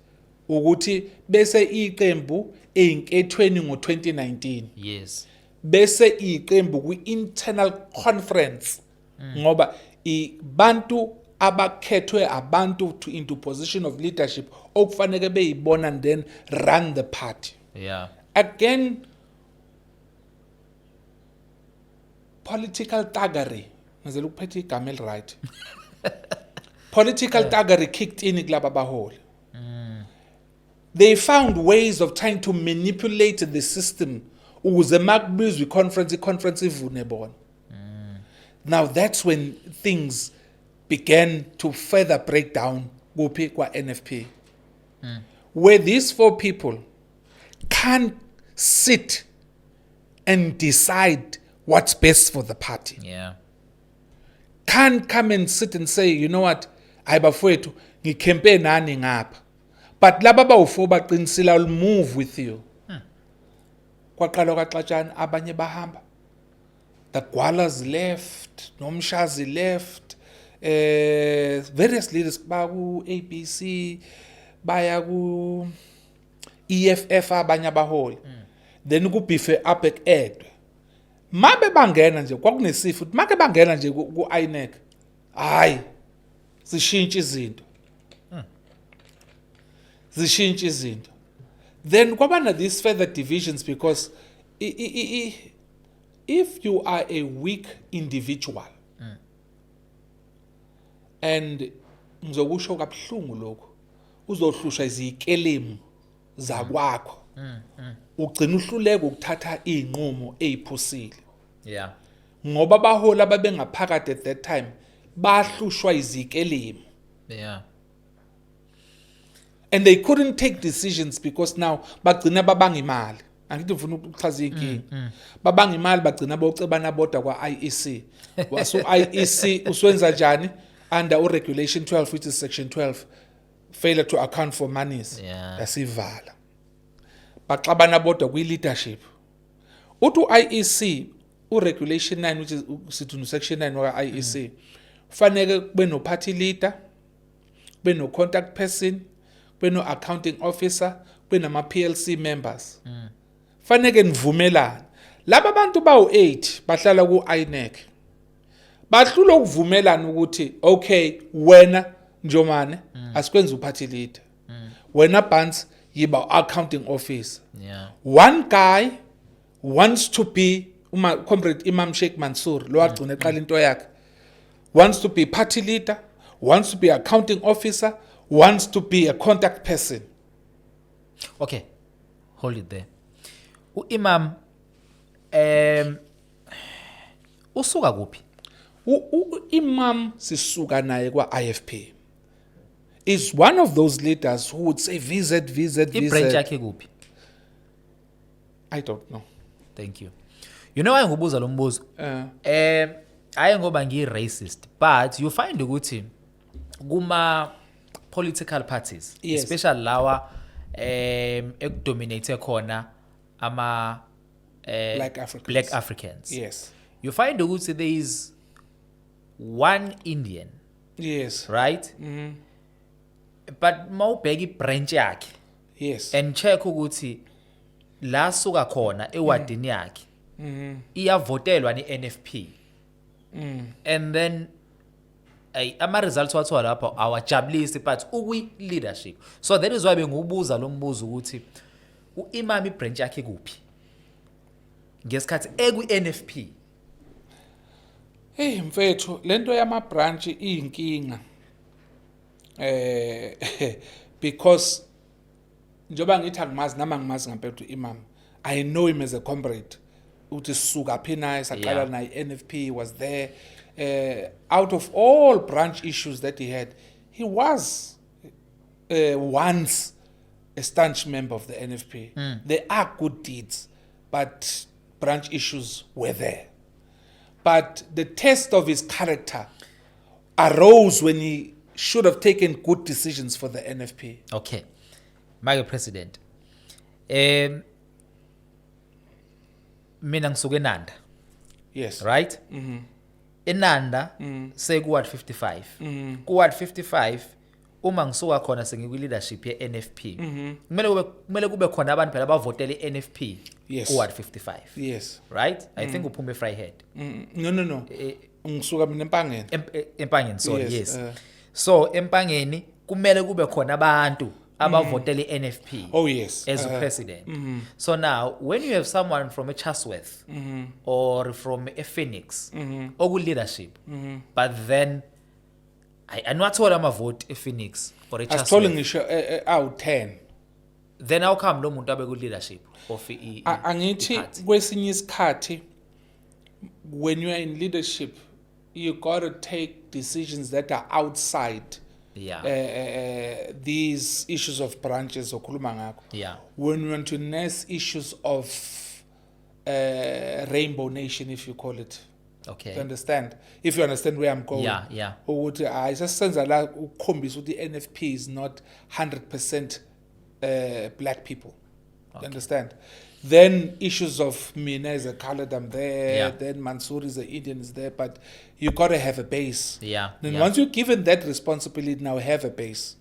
ukuthi bese iqembu einkethweni ngo2019. Yes. Bese iqembu kwi-internal conference ngoba ibantu abakhethwe abantu into position of leadership okufanele beyibona and then run the party. Yeah. Again, political thuggery ngizela ukuphetha igama right. Political thuggery kicked in kulaba baholi. They found ways of trying to manipulate the system ukuze makubizwe i-conference ivune bona. Now that's when things began to further break down kuphi kwa NFP. Where these 4 people can't sit and decide what's best for the party. Yeah. Can't come and sit and say, you know what, ayibafowethu ngikhempe nani ngapha. But laba bawu4 baqinisile will move with you. Kwaqala kwaXatshana abanye bahamba. The Gwalas left, Nomshazi left, various leaders baku ABC, baya ku EFF abanye abaholi. Then kubife up edwe. Mabe bangena nje kwakunesifo ukuthi make bangena nje ku INEC. Hayi. Zishintsha izinto. Zishintsha izinto. Then kwabana these further divisions because if you are a weak individual and ngizokusho kabuhlungu lokho uzohlushwa izikelemu zakwakho ugcina uhluleka ukuthatha izinqumo eziphusile. Yeah. Ngoba bahola babengaphakathi at that time bahlushwa izikelemu. Yeah. And they couldn't take decisions because now bagcina babanga imali. Angithi ngifuna ukuchaza inkinga. Babanga imali bagcina bocebana bodwa kwa IEC. Waso IEC uswenza njani under regulation 12 which is section 12 failure to account for monies. Yeah. Yasivala. Baxabana bodwa kwi leadership. Uthi IEC regulation 9 which is sithi section 9 wa IEC fanele kube no party leader, kube no contact person, kube no accounting officer, kube nama PLC members. Fanele nivumelane. Laba abantu bawu8 bahlala ku INEC. Bahlula ukuvumelana ukuthi okay wena Njomane asikwenza uparty leader. Wena Bans yiba accounting officer. Yeah. One guy wants to be comrade Imam Sheikh Mansour lo agcina eqala into yakhe. Wants to be party leader, wants to be accounting officer, wants to be a contact person. Okay. Hold it there. Imam usuka kuphi? Imam sisuka naye kwa IFP is one of those leaders who would say I branch yakhe kuphi? I don't know. Thank you. You know why ngibuza lo mbuzo? Ayi ngoba ngi-racist, but you find ukuthi kuma political parties, Yes. especially lawa ekudominate khona ama black Africans. Yes. You find ukuthi there is one Indian, Yes. right? But mawubheka ibranch yakhe Yes. and check ukuthi la suka khona ewadini yakhe iyavotelwa ni NFP. And then ama results wathola lapha awajabulisi but ukwi leadership. So that is why bengibuza lo mbuzo ukuthi uImam ibranch yakhe kuphi ngesikhathi ekwi NFP. Hey mfethu lento yama branch iyinkinga because njoba ngithi angimazi nama ngimazi ngempela uImam, I know him as a comrade uthi suka phi naye saqala naye NFP was there. Out of all branch issues that he had, he was once a staunch member of the NFP. There are good deeds, but branch issues were there. But the test of his character arose when he should have taken good decisions for the NFP. Okay. My president. Mina ngisuke eNanda. Yes. Right? eNanda sekuward 55. Kuward 55 uma ngisuka khona sengikwi leadership ye NFP. Kumele kube khona abantu phela abavotele NFP kuward 55. Yes. Right? I think uphume Fryhead. No. Ngisuka mina empangeni. Empangeni, sorry, yes. So empangeni kumele kube khona abantu abavotele NFP. Oh yes. As president. So now when you have someone from a Chatsworth or from a Phoenix or good leadership, but then I not told I'm a vote a Phoenix or a Chatsworth. I told ngisho out 10. Then how come lo muntu abe good leadership of angithi kwesinye isikhathi when you are in leadership you got to take decisions that are outside these issues of branches okhuluma ngakho. When you want to nurse issues of rainbow nation, if you call it. Okay. You understand? If you understand where I'm going. Yeah. Ukuthi ayisasenza la ukukhombisa ukuthi NFP is not 100% black people. You understand? Then issues of Mina as a colored, I'm there. Then Mansoor is an Indian, is there. But you got to have a base. Then once you're given that responsibility, now have a base.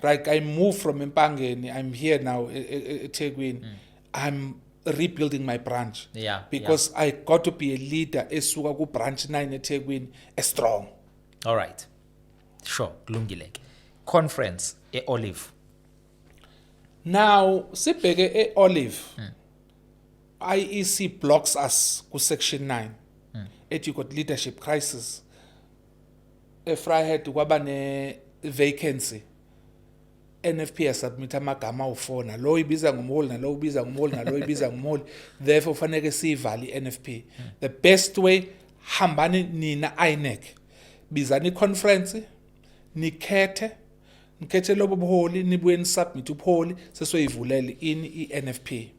Like I moved from Mpangeni, I'm here now, Tegwin. I'm rebuilding my branch. Because I got to be a leader. Esuka ku branch 9 Tegwin, strong. All right. Sure. Kulungile. Conference Olive. Now, sibheke Olive. IEC blocks us ku section 9. You got leadership crisis. Fryhead kwaba ne vacancy. NFP submit amagama ufona lo ibiza ngumholi nalo ubiza ngumholi nalo ibiza ngumholi, therefore fanele sivali NFP. The best way hambani nina INEC bizani conference nikhethe lobo buholi nibuye nisubmit ubuholi sesoyivulele in NFP.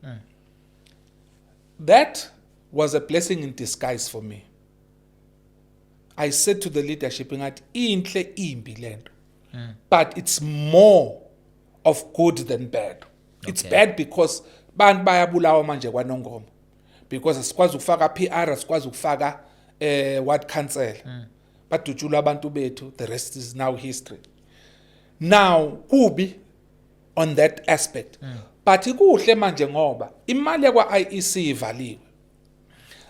That was a blessing in disguise for me. I said to the leadership ngathi inhle imbi lento. But it's more of good than bad. It's bad because bantu bayabulawa manje kwaNongoma. Because asikwazi ukufaka PR, asikwazi ukufaka ward council. Badutshula abantu bethu, the rest is now history. Now kubi on that aspect. But ikuhle manje ngoba imali yakwa IEC ivaliwe.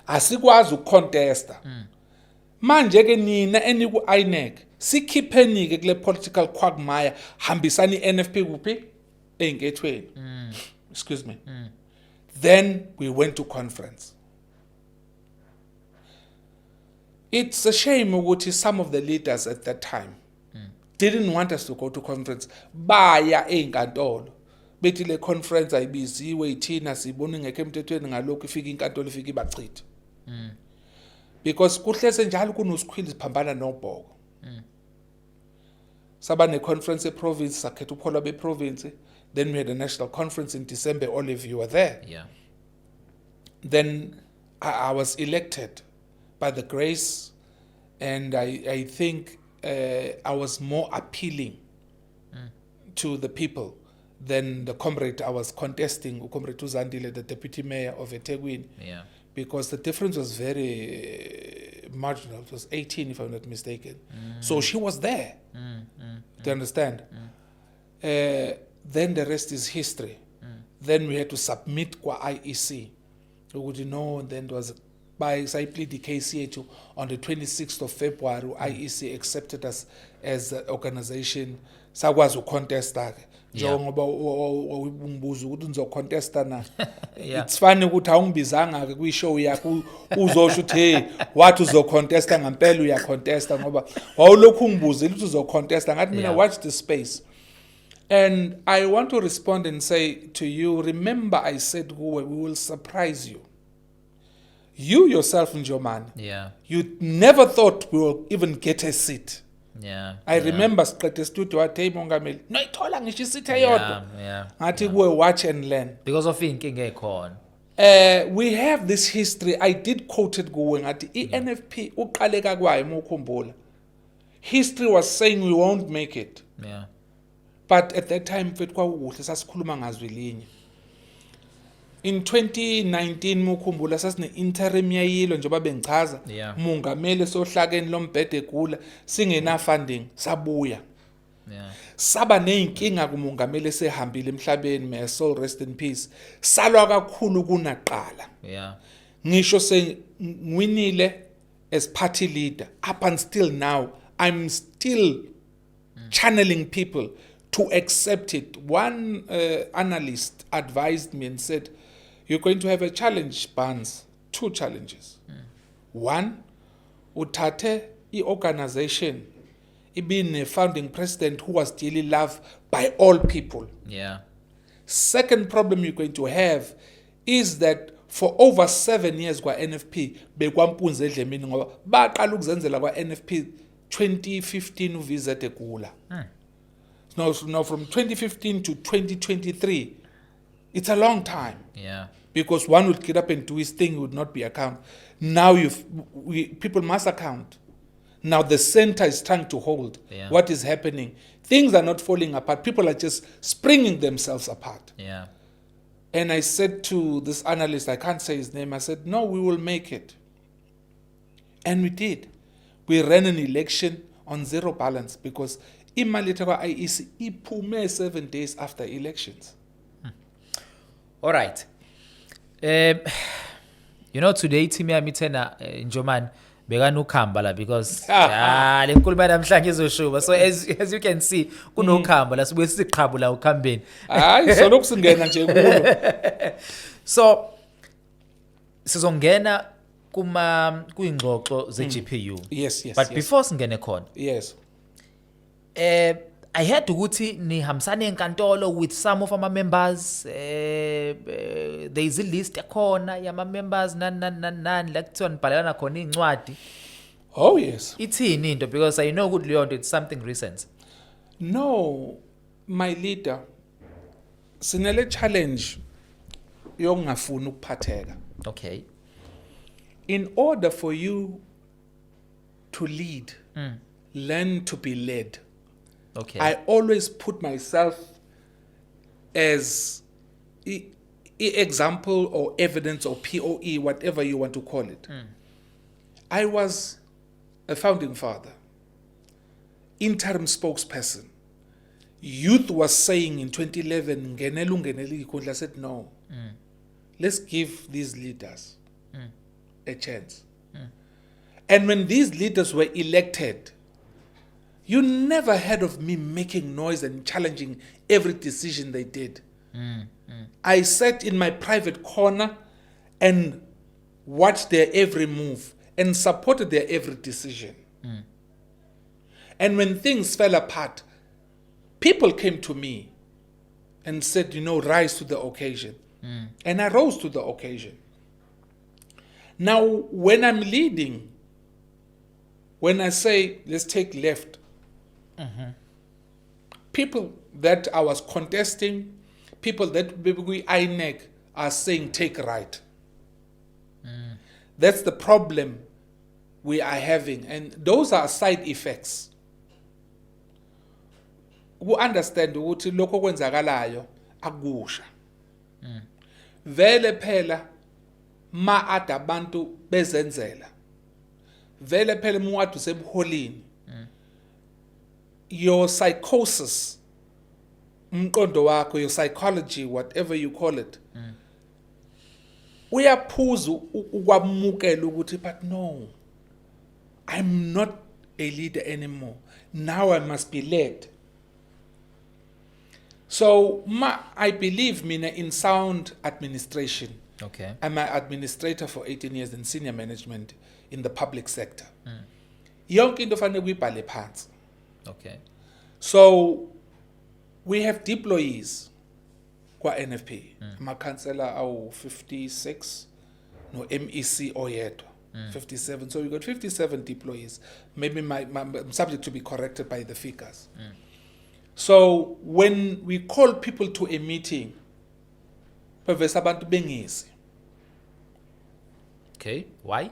Asikwazi ukucontesta. Manje ke nina eniku INEC sikhipheni ke kule political quagmire hambisani NFP kuphi enkethweni. Excuse me. Then we went to conference. It's a shame ukuthi some of the leaders at that time didn't want us to go to conference. Baya enkantolo. Bethi le conference ayibiziwe ithina sibona ngeke emthethweni ngalokho ifika inkantolo ifika ibachitha. Because kuhlese njalo kunosikhwili siphambana noBhoko. Saba ne conference province sakhetha uphola be province, then we had a national conference in December. Olive, you were there. Yeah. Then I was elected by the grace, and I think I was more appealing to the people than the comrade I was contesting, Comrade Zandile, the deputy mayor of eThekwini. Yeah. Because the difference was very marginal. It was 18, if I'm not mistaken. So she was there. Do you understand? Then the rest is history. Then we had to submit kwa IEC. Then there was by plead KCH on the 26th of February, IEC accepted us as an organization. Sakwazi ucontesta ke. Njengoba umbuzo ukuthi nizocontesta na. It's funny ukuthi awungibizanga ke kwi-show yakho uzosho ukuthi hey wathi uzocontesta ngempela uyacontesta ngoba wawulokhu ungibuzile ukuthi uzocontesta ngathi mina watch the space. And I want to respond and say to you, remember I said we will surprise you. You yourself, Njomani, you never thought we will even get a seat. I remember Siqede studio wathi Mongameli no ithola ngisho isithe yodwa. Ngathi kuwe watch and learn. Because of inkinga ekhona. We have this history. I did quote it kuwe ngathi i-NFP uqaleka kwayo mukhumbula. History was saying we won't make it. But at that time mfethu kwakuhle sasikhuluma ngazwi linye. In 2019 mukhumbula sasine interim yayilo njengoba bengichaza Mongameli sohlakeni lombhede egula singena funding sabuya. Saba neyinkinga kuMongameli esehambile emhlabeni, may soul rest in peace. Salwa kakhulu kunaqala. Ngisho sengwinile as party leader up and still now I'm still channeling people to accept it. One analyst advised me and said, you're going to have a challenge, Barnes. 2 challenges. One, uthathe i-organization being a founding president who was dearly loved by all people. Second problem you're going to have is that for over 7 years kwa NFP bekwampunze edlemini ngoba baqala ukuzenzela kwa NFP 2015 uvisit egula. Now from 2015 to 2023, it's a long time. Because one would get up and do his thing, would not be account. Now people must account. Now the center is trying to hold what is happening. Things are not falling apart. People are just springing themselves apart. And I said to this analyst, I can't say his name, I said, no, we will make it. And we did. We ran an election on zero balance because imali kwa IEC iphume 7 days after elections. All right. You know, today team yami tena Njomani bekanukhamba la because le nkulumo namhlanje izoshuba. So as you can see kunokhamba la sibuye siqhabula ukhambeni. Hayi so lokusingena nje kulo. So sizongena kuingxoxo ze-GPU. Yes. But before singene khona. Yes. I heard ukuthi nihambisana enkantolo with some of our members. There is a list ekhona yama members nani la kuthiwa nibhalelana khona incwadi. Oh yes. Ithini into because I know good Leon it's something recent. No, my leader. Sinele challenge yongafuna ukuphatheka. Okay. In order for you to lead, learn to be led. Okay. I always put myself as example or evidence or POE, whatever you want to call it. I was a founding father, interim spokesperson. Youth was saying in 2011, I said, no, let's give these leaders a chance. And when these leaders were elected, you never heard of me making noise and challenging every decision they did. I sat in my private corner and watched their every move and supported their every decision. And when things fell apart, people came to me and said, rise to the occasion. And I rose to the occasion. Now, when I'm leading, when I say, let's take left, people that I was contesting, people that we INEC are saying take right. That's the problem we are having, and those are side effects. We understand ukuthi lokho kwenzakalayo akusha. Vele phela ma adabantu bezenzela. Vele phela muwadu sebuholini. Your psychosis, umqondo wakho, your psychology, whatever you call it, uyaphuza ukwamukela ukuthi but no, I'm not a leader anymore. Now I must be led. So I believe in sound administration. Okay. I'm an administrator for 18 years in senior management in the public sector. Yonke into fanele kuyibhale phansi. Okay. So we have deployees kwa NFP. Amakhansela awu 56 no MEC oyedwa 57. So we got 57 deployees. Maybe I'm subject to be corrected by the figures. So when we call people to a meeting, bavesa abantu bengezi. Okay. Why?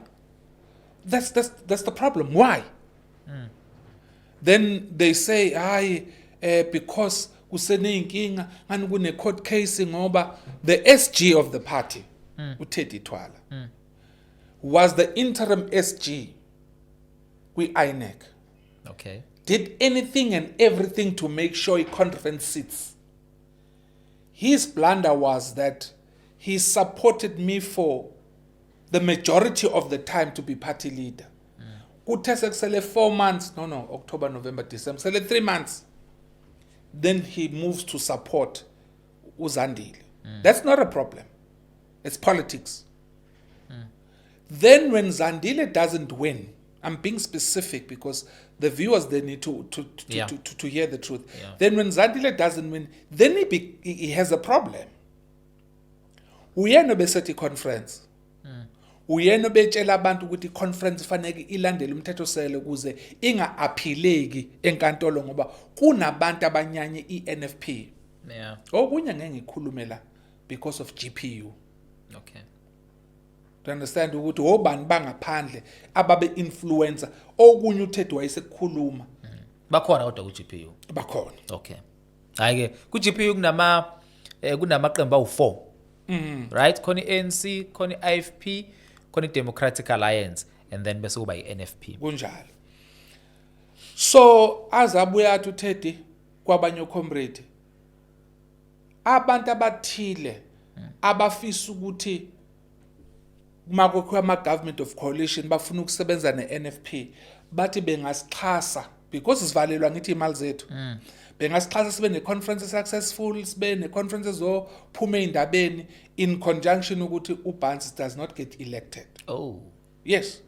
That's the problem. Why? Then they say, because kuseneyinkinga ngani kune court case ngoba the SG of the party, uThedi Twala, was the interim SG with INEC. Okay. Did anything and everything to make sure he conference sits. His blunder was that he supported me for the majority of the time to be party leader. Kuthe 4 months, October, November, December, 3 months. Then he moves to support uZandile. That's not a problem. It's politics. Then when Zandile doesn't win, I'm being specific because the viewers, they need to hear the truth. Yeah. Then when Zandile doesn't win, then he has a problem. Uyena besethi conference. Uyena betshela abantu ukuthi conference fanele ilandele umthetho sele kuze inga aphileki enkantolo ngoba kunabantu abanyanye iNFP. Yeah. Okunye ngeke ngikhulumela because of GPU. Okay. To understand ukuthi obani bangaphandle ababe influencer okunye uThedi wayesekukhuluma. Bakhona kodwa ku GPU. Bakhona. Okay. Hayi ke ku GPU kunamaqembu awu4. Right? Khona iANC, khona iIFP, khona iDemocratic Alliance, and then bese kuba iNFP. Kunjalo. So azabuya athi uThedi kwabanye comrade. Abantu abathile abafisa ukuthi makokho ama government of coalition bafuna ukusebenza neNFP bathi bengasixhasa because sivalelwa ngithi imali zethu. Bengasixhasa sibe ne conference successful, sibe ne conferences zophuma endabeni in conjunction ukuthi uBansi does not get elected. Oh. Yes.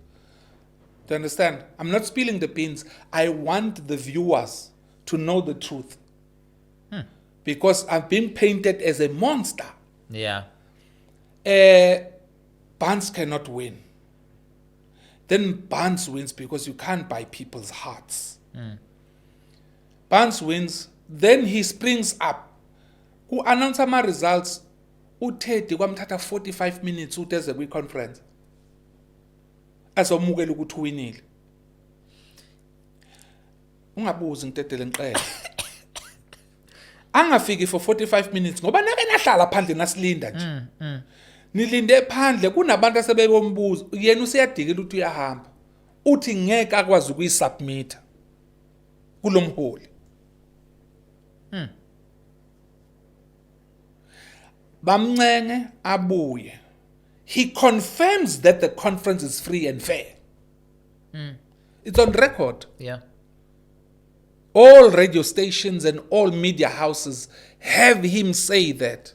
Do you understand? I'm not spilling the beans. I want the viewers to know the truth. Because I'm being painted as a monster. Yeah. Barnes cannot win. Then Barnes wins because you can't buy people's hearts. Barnes wins, then he springs up. Who announce my results? uThedi kwamthatha 45 minutes uteze kwi conference. Azomukela ukuthi uwinile. Ungabuzi ngitedele ngiqele. Angafiki for 45 minutes ngoba nake nahlala phandle nasilinda nje. Nilinde phandle kunabantu asebebombuza yena usiyadikela ukuthi uyahamba. Uthi ngeke akwazi ukuyisubmit kulomholi. Bamncenge abuye. He confirms that the conference is free and fair. It's on record. Yeah. All radio stations and all media houses have him say that.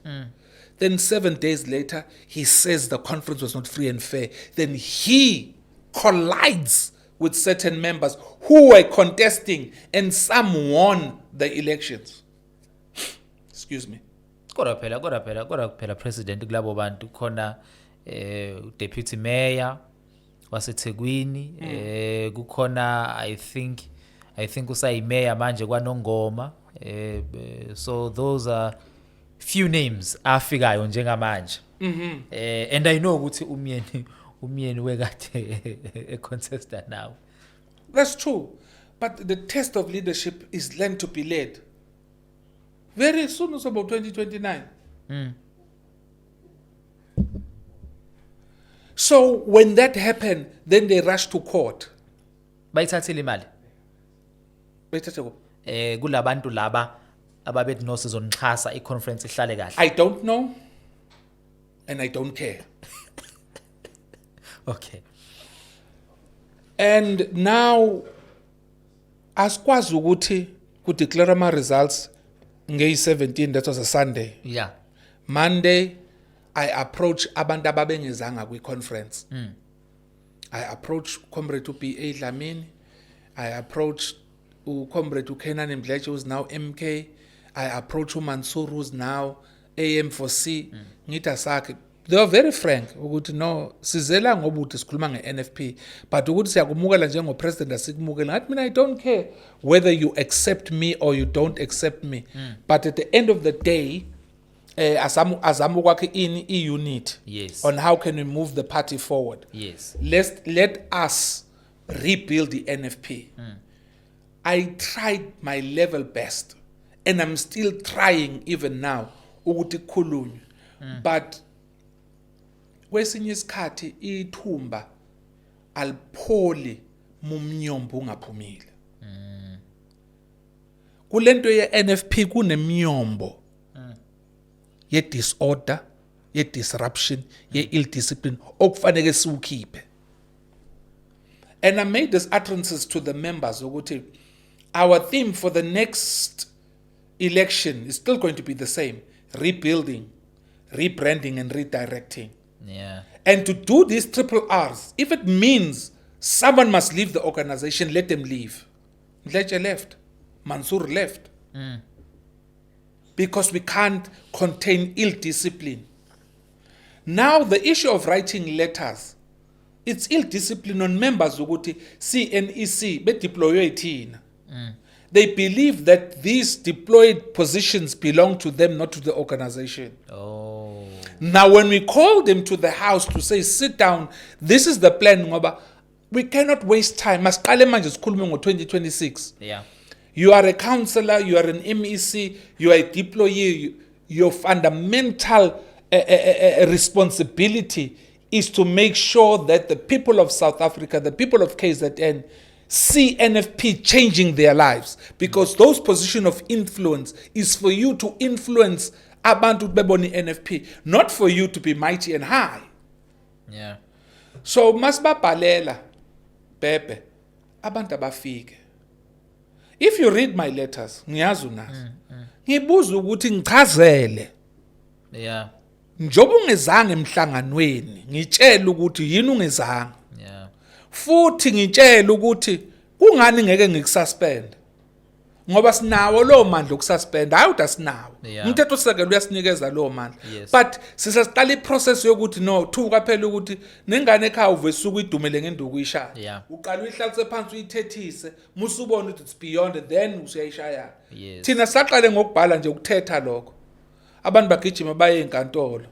Then 7 days later, he says the conference was not free and fair. Then he collides with certain members who were contesting and some won the elections. Excuse me. Kodwa phela president kulabo bantu khona deputy mayor waseThekwini kukhona I think usayimayor manje kwaNongoma so those are few names afikayo njengamanje and I know ukuthi umyeni umyeni wekade econtesta now. That's true. But the test of leadership is learn to be led. Very soon, it's about 2029. So when that happened, then they rushed to court. Bayithathile imali. Bayithathe kuphi? Kulabantu laba ababethi no sizonixhasa iconference ihlale kahle. I don't know, and I don't care. Okay. And now, asikwazi ukuthi declare ama results ngey 17, that was a Sunday. Yeah. Monday, I approach abantu ababengezanga kwi-conference. I approach Comrade UPA Dlamini. I approach Comrade uKenan Mdletshe, who's now MK. I approach uMansur, who's now AM4C. Ngita sakhe. They were very frank ukuthi no sizela ngoba uthi sikhuluma nge-NFP but ukuthi siyakumukela njengopresident asikumukela ngathi mina I don't care whether you accept me or you don't accept me but at the end of the day azamu kwakhe in unit Yes. on how can we move the party forward. Yes. Let us rebuild the NFP. I tried my level best and I'm still trying even now ukuthi khulunywe but kwesinye isikhathi ithumba alipholi mumnyombo ungaphumile. Kulento ye NFP kunemnyombo ye disorder, ye disruption, ye ill discipline okufanele siukhiphe. And I made these utterances to the members ukuthi our theme for the next election is still going to be the same: rebuilding, rebranding and redirecting. Yeah. And to do these triple R's, if it means someone must leave the organization, let them leave. Mdletshe left. Mansur left. Because we can't contain ill discipline. Now the issue of writing letters, it's ill discipline on members ukuthi CNEC bedeploywe thina. They believe that these deployed positions belong to them, not to the organization. Oh. Now, when we call them to the house to say, sit down, this is the plan, ngoba we cannot waste time. Masiqale manje sikhulume ngo-2026. Yeah. You are a counselor, you are an MEC, you are a deployee. Your fundamental responsibility is to make sure that the people of South Africa, the people of KZN, see NFP changing their lives, because those positions of influence is for you to influence abantu beboni NFP, not for you to be mighty and high. Yeah. So masibabhalela bebe abantu abafike. If you read my letters, ngiyazi unazo. Ngibuza ukuthi ngichazele. Yeah. Njoba ungezange emhlanganweni, ngitshela ukuthi yini ungezange. Yeah. Futhi ngitshela ukuthi kungani ngeke ngikususpend. Ngoba sinawo lo mandla okususpend, hayi uthi asinawo. Umthetho sisekelo uyasinikeza lo mandla. But sisasiqala iprocess yokuthi no thuka phela ukuthi nengane ekhaya uvesuka idumele ngenduku ishaya. Uqala uyihlalise phansi uyithethise, musubona ukuthi it's beyond then usuyayishaya. Thina saqale ngokubhala nje ukuthetha lokho. Abantu bagijima baye enkantolo.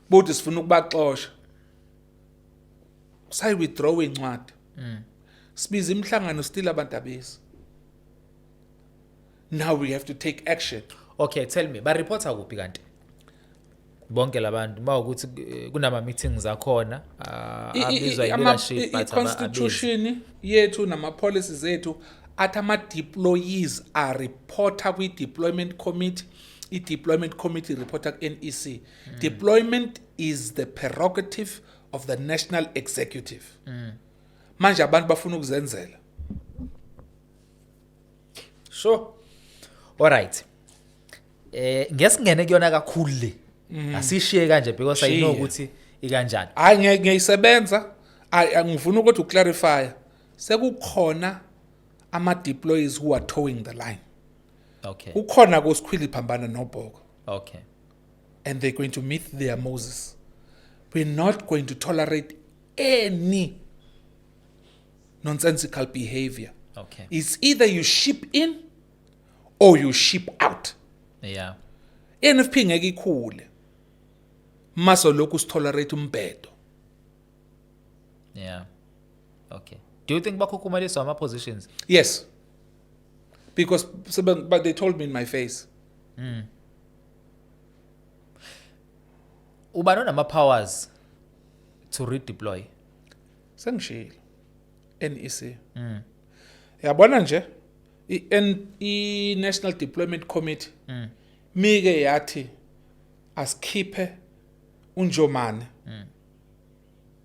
Buthi sifuna ukubaxosha. Say withdraw incwadi. Sibiza imhlangano still abantu abesi. Now we have to take action. Okay, tell me, ba reporter kuphi kanti? Bonke labantu mawukuthi kunama meetings akhona, abizwa leadership but constitution yethu nama policies ethu athi ama deployees are reporter kwi deployment committee. I-deployment committee reporter NEC. Deployment is the prerogative of the national executive. Manje abantu bafuna ukuzenzela. Sure. All right. Ngesingene kuyona kakhulu le. Asishiye kanje because I know ukuthi ikanjani. Hayi ngiyayisebenza. Ngifuna ukuthi uclarify. Sekukhona ama deployees who are towing the line. Okay. Ukhona kosikhwili phambana noBhoko. Okay. And they're going to meet their Moses. We're not going to tolerate any nonsensical behavior. Okay. It's either you ship in or you ship out. Yeah. NFP ngeke ikhule. maso lokhu tolerate umbhedo. Yeah. Okay. Do you think bakhukhumaliswa ama positions? Yes. Because but they told me in my face. Uba nonama powers to redeploy. Sengishilo. NEC. Yabona nje i National Deployment Committee mike yathi asikhiphe unjomane.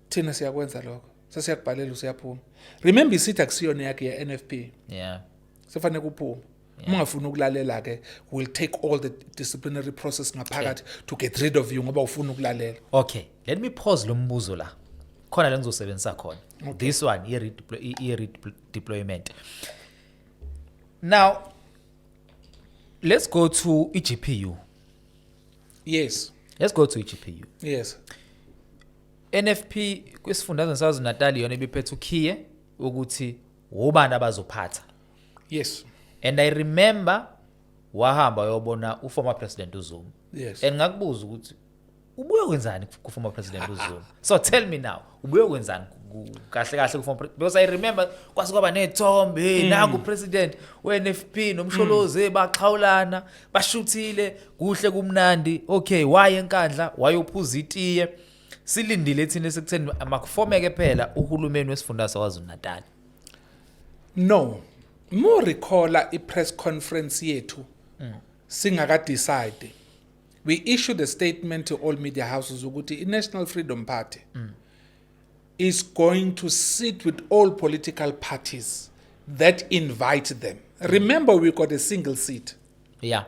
Thina siyakwenza lokho. Sasiyakubhalela usiyaphuma. Remember isithi akusiyona yakhe ya NFP. Yeah. Sefane kuphuma. Ungafuna ukulalela ke will take all the disciplinary process ngaphakathi to get rid of you ngoba ufuna ukulalela. Okay, let me pause lo mbuzo la. Khona la ngizosebenzisa khona. This one redeployment. Now let's go to EGPU. Yes. Let's go to EGPU. Yes. NFP kwisifundazwe saZulu-Natal yona ebiphethe ukhiye ukuthi ubani abazophatha. Yes. And I remember wahamba yobona uformer president uZuma. Yes. And ngakubuza ukuthi ubuye kwenzani kuformer president uZuma. So tell me now, ubuye kwenzani kahle kahle kuformer, because I remember kwasikwaba nethombe nangu president weNFP nomsholozi baxhawulana bashuthile kuhle kumnandi. Okay, waye enkandla wayophuza itiye. Silindile thina sekutheni makufomeke phela uhulumeni wesifundazwe saKwaZulu-Natal. No. Mo recall a press conference yethu. Singaka decide. We issued a statement to all media houses ukuthi i-National Freedom Party is going to sit with all political parties that invite them. Remember, we got a single seat. Yeah.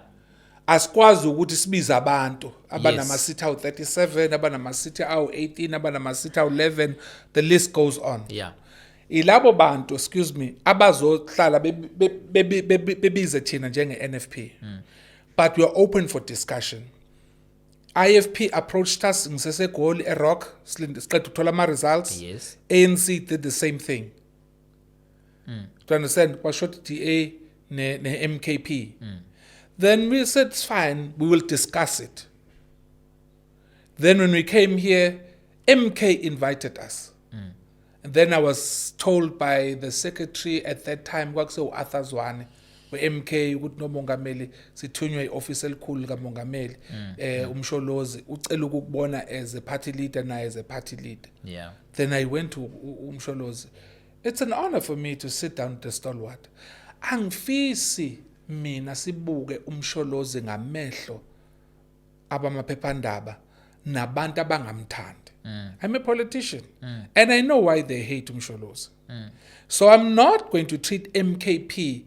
Asikwazi ukuthi sibiza abantu abanamasitha awu-37, abanamasitha awu-18, abanamasitha awu-11, the list goes on. Yeah. Ilabo bantu, excuse me, abazohlala bebize thina njenge-NFP. But we are open for discussion. IFP approached us ngisesegoli eRock, siqeda ukuthola ama-results. Yes. ANC did the same thing. To understand, kwashot DA ne-MKP. Then we said, it's fine, we will discuss it. Then when we came here, MK invited us. And then I was told by the secretary at that time, Arthur Zwane, MK ukuthi nomongameli sithunywe ioffice elikhulu likamongameli umsholozi ucela ukubona as a party leader na as a party leader. Yeah. Then I went to umsholozi. It's an honor for me to sit down to stalwart. Angifisi mina sibuke umsholozi ngamehlo abamaphephandaba nabantu abangamthandi. I'm a politician and I know why they hate umsholozi. So I'm not going to treat MKP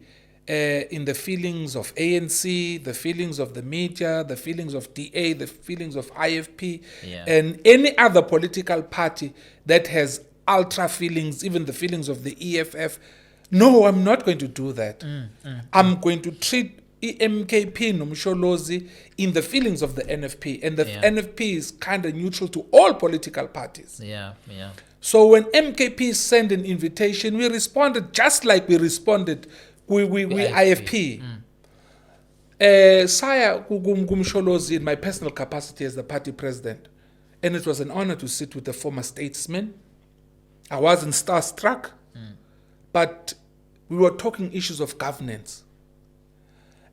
in the feelings of ANC, the feelings of the media, the feelings of DA, the feelings of IFP, and any other political party that has ultra feelings, even the feelings of the EFF. No, I'm not going to do that. I'm going to treat MKP nomsholozi in the feelings of the NFP, and the NFP is kind of neutral to all political parties. Yeah. So when MKP sent an invitation, we responded just like we responded we IFP. Saya kumsholozi in my personal capacity as the party president, and it was an honor to sit with a former statesman. I wasn't starstruck, but we were talking issues of governance.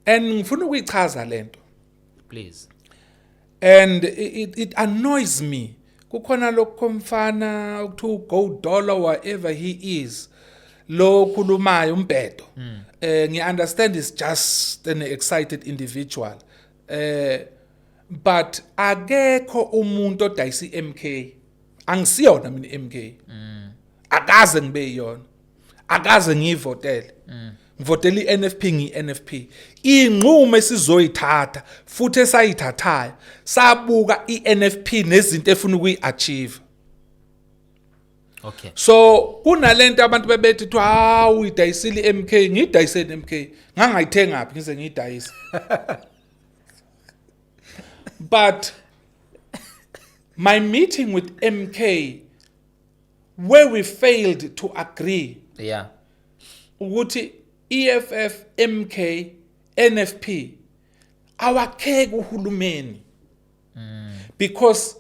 And ngifuna ukuyichaza lento. Please. And it annoys me. Kukhona lokomfana ukuthu gold dollar whatever he is. Lo khulumayo umbhedo. Ngi understand is just an excited individual. But akekho umuntu odayisa iMK. Angisiyona mina iMK. Akaze ngibe yona. Akaze ngivotele. Ngivotela iNFP ngiNFP. Inqumo esizoyithatha futhi esayithathayo sabuka iNFP nezinto efuna ukuyiachieve. Okay. So kunalento abantu bebethi thu uyidayisile iMK, ngidayisele iMK. Ngangayithenga ngaphi ngize ngiyidayise. But my meeting with MK, where we failed to agree. Yeah. Ukuthi EFF, MK, NFP awakheke uhulumeni. Because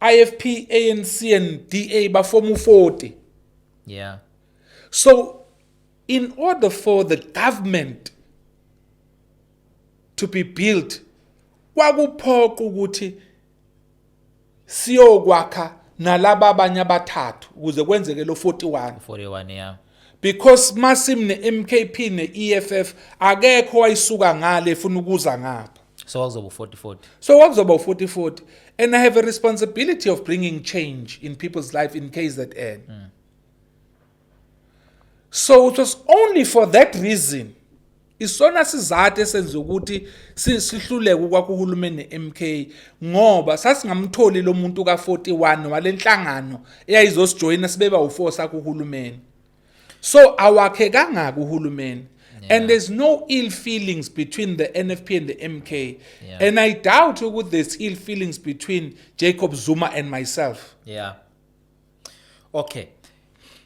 IFP, ANC and DA baform 40. Yeah. So in order for the government to be built, kwakuphoqa ukuthi siyokwakha nalaba abanye abathathu ukuze kwenzeke lo 41. 41, yeah. Because masim ne MKP ne EFF akekho wayisuka ngale efuna ukuza ngapha. So kwakuzoba 40-40. So kwakuzoba 40-40, and I have a responsibility of bringing change in people's life in KZN. So it was only for that reason isona sizathu esenza ukuthi sihluleke ukwakho uhulumeni neMK ngoba sasingamtholi lo muntu ka41 walenhlangano eyayizosijoyina sibeba u4 sakho uhulumeni. So awakhe kangaka uhulumeni. And there's no ill feelings between the NFP and the MK. Yeah. And I doubt there's ill feelings between Jacob Zuma and myself. Yeah. Okay.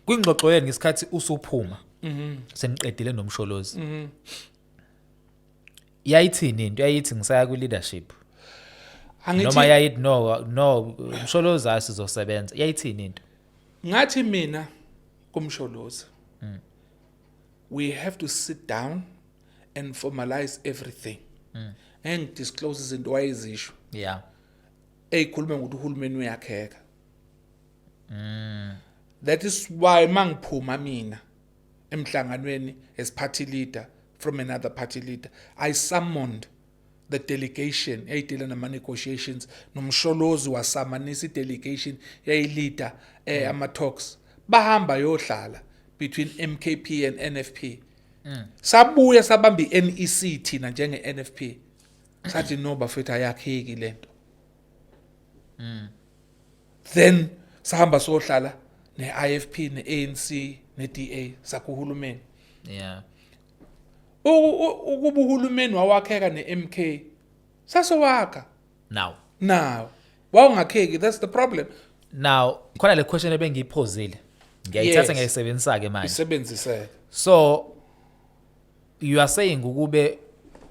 Kwingxoxo yenu ngesikhathi usuphuma. Seniqedile nomsholozi. Yayithini into yayithi ngisaya ku leadership. Noma yayithi no umsholozi asizosebenza. Yayithini into? Ngathi mina kumsholozi. We have to sit down and formalize everything. And disclose izinto wayezisho. Yeah. Eyikhuluma ngokuthi uhulumeni uyakheka. That is why mangiphuma mina emhlanganweni as party leader from another party leader, I summoned the delegation eyidila nama negotiations nomsholozi wasamanisa delegation yayilida ama talks bahamba yohlala between MKP and NFP. Sabuya sabamba iNEC thina njenge NFP. Sathi no bafethu ayakheki lento. Then sahamba sohlala ne-IFP ne-ANC ne-DA sakuhulumeni. Yeah. Ukuba uhulumeni wawakheka ne-MK sasowakha. Now wawungakheki, that's the problem. Now khona le question ebengiyiphozile ngiyayithatha ngiyisebenzisa ke manje. Isebenzise. So you are saying ukube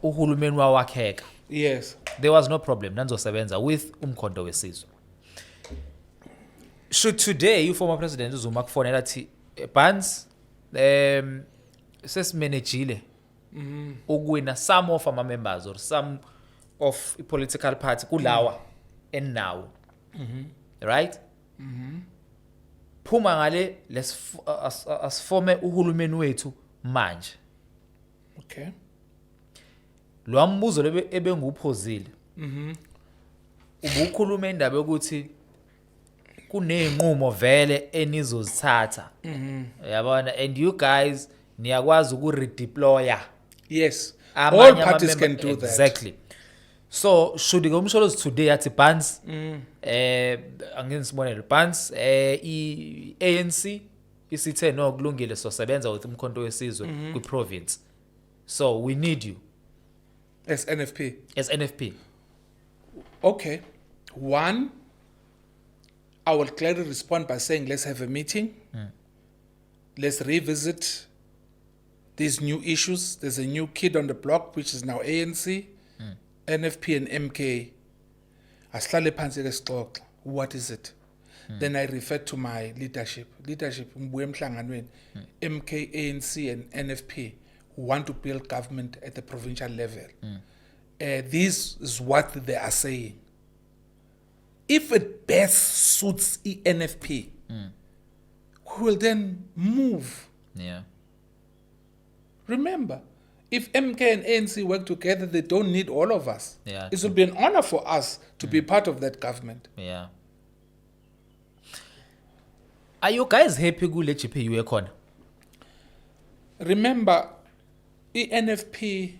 uhulumeni wawakheka. Yes. There was no problem nanzosebenza with umkhonto wesizwe. Should today former president Zuma kufonela athi Bans sesimanagile ukuwina some of our members or some of a political party kulawa and now. Right? Phuma ngale asifome uhulumeni wethu manje. Okay. Lo mbuzo ebenguphozile. Ubukhuluma indaba yokuthi kunenqumo vele enizozithatha. Yabona, and you guys niyakwazi redeploya. Yes. All parties can do that. Exactly. So should the umsholozi today athi Bans angisibonele Bans ANC isithe no kulungile so sebenza with umkhonto wesizwe ku province. So we need you as NFP. As NFP. Okay. One, I will clearly respond by saying let's have a meeting. Let's revisit these new issues. There's a new kid on the block which is now ANC, NFP and MK. Asihlale phansi ke sixoxe. What is it? Then I refer to my leadership. Leadership ngibuye emhlanganweni MK, ANC and NFP want to build government at the provincial level. This is what they are saying. If it best suits the NFP, we will then move. Yeah. Remember, if MK and ANC work together, they don't need all of us. Yeah. It will be an honor for us to be part of that government. Yeah. Are you guys happy kule GPU ekhona? Remember, the NFP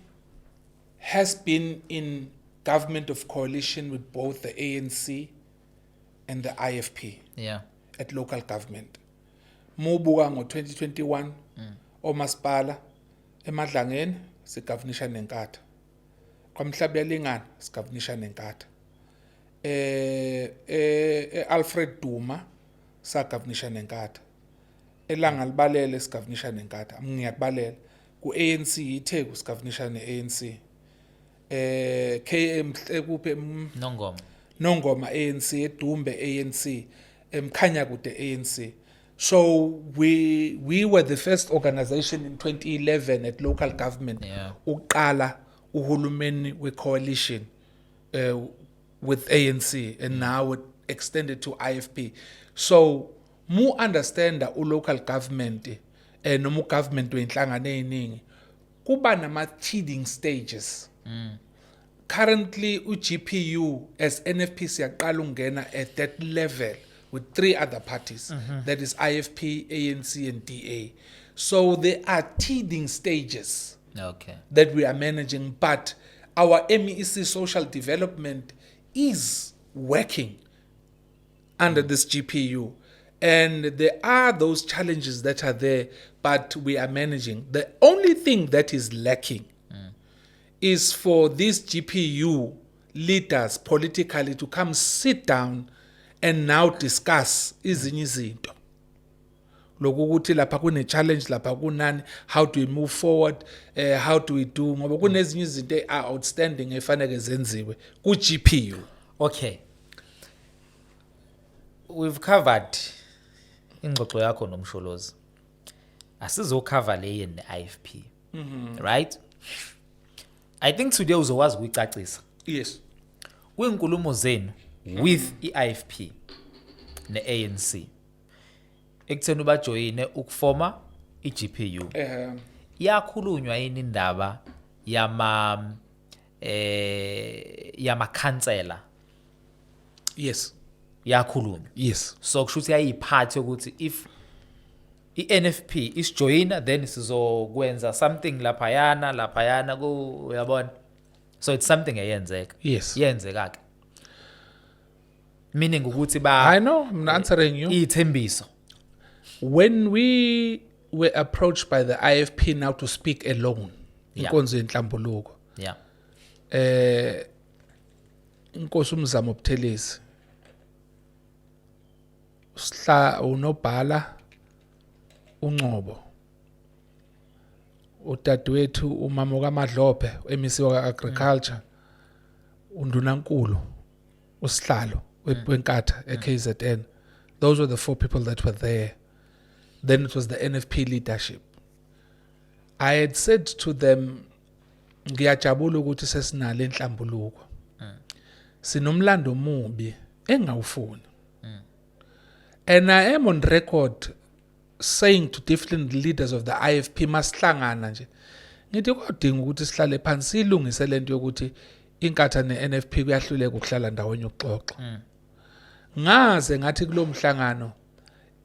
has been in government of coalition with both the ANC and the IFP. Yeah. At local government. Mubuka ngo-2021, omasipala, emadlangeni, sigavunisha nenkatha. Kwamhlaba yalingana, sigavunisha nenkatha. Alfred Duma, sagavunisha nenkatha. Elanga libalele, sigavunisha nenkatha. Ngiyakubalela. Ku-ANC iTheku, sigavunisha ne-ANC. KM kuphe Nongoma. Nongoma ANC, Edumbe ANC, Mkhanya kude ANC. So we were the first organization in 2011 at local government uqala uhulumeni we coalition with ANC, and now it extended to IFP. So mu understand u local government noma government wenhlangano eziningi kuba nama teething stages. Currently uGPU as NFP siyaqala ungena at that level with 3 other parties, that is IFP, ANC and DA. So there are teething stages that we are managing, but our MEC social development is working under this GPU, and there are those challenges that are there, but we are managing. The only thing that is lacking is for these GPU leaders politically to come sit down and now discuss izinye izinto lokuthi lapha kune challenge lapha kunani, how do we move forward, how do we do, ngoba kunezinye izinto are outstanding efanele zenziwe ku GPU. Okay, we've covered ingxoxo yakho nomsholozi, asizocover le yeni IFP, right? I think today uzokwazi ukuyicacisa. Yes. Kwinkulumo zenu with iIFP neANC ekutheni bajoyine ukufoma iGPU. Yakhulunywa yini indaba yama councillor? Yes. Yakhulunywa. Yes. So kushuthi yayiphathi ukuthi if iNFP isjoyina then sizokwenza something laphayana ku uyabona. So it's something eyenzeka. Yes. Yenzeka ke. Meaning ukuthi I know, I'm answering you. Ithembiso. When we were approached by the IFP now to speak alone, inkonzo yenhlambuluko. Yeah. Inkosi uMzamo Buthelezi. Sihla unobhala uNcobo. Udadewethu umama kaMadlophe emisiwe kaAgriculture. Undunankulu usihlalo wenkatha eKZN. Those were the 4 people that were there. Then it was the NFP leadership. I had said to them, ngiyajabula ukuthi sesinale inhlambuluko. Sinomlando mubi engawufuni. And I am on record saying to different leaders of the IFP masihlangana nje. Ngithi kodinga ukuthi sihlale phansi silungise lento yokuthi inkatha neNFP kuyahluleka ukuhlala ndawonye ukuxoxa. Ngaze ngathi kulomhlangano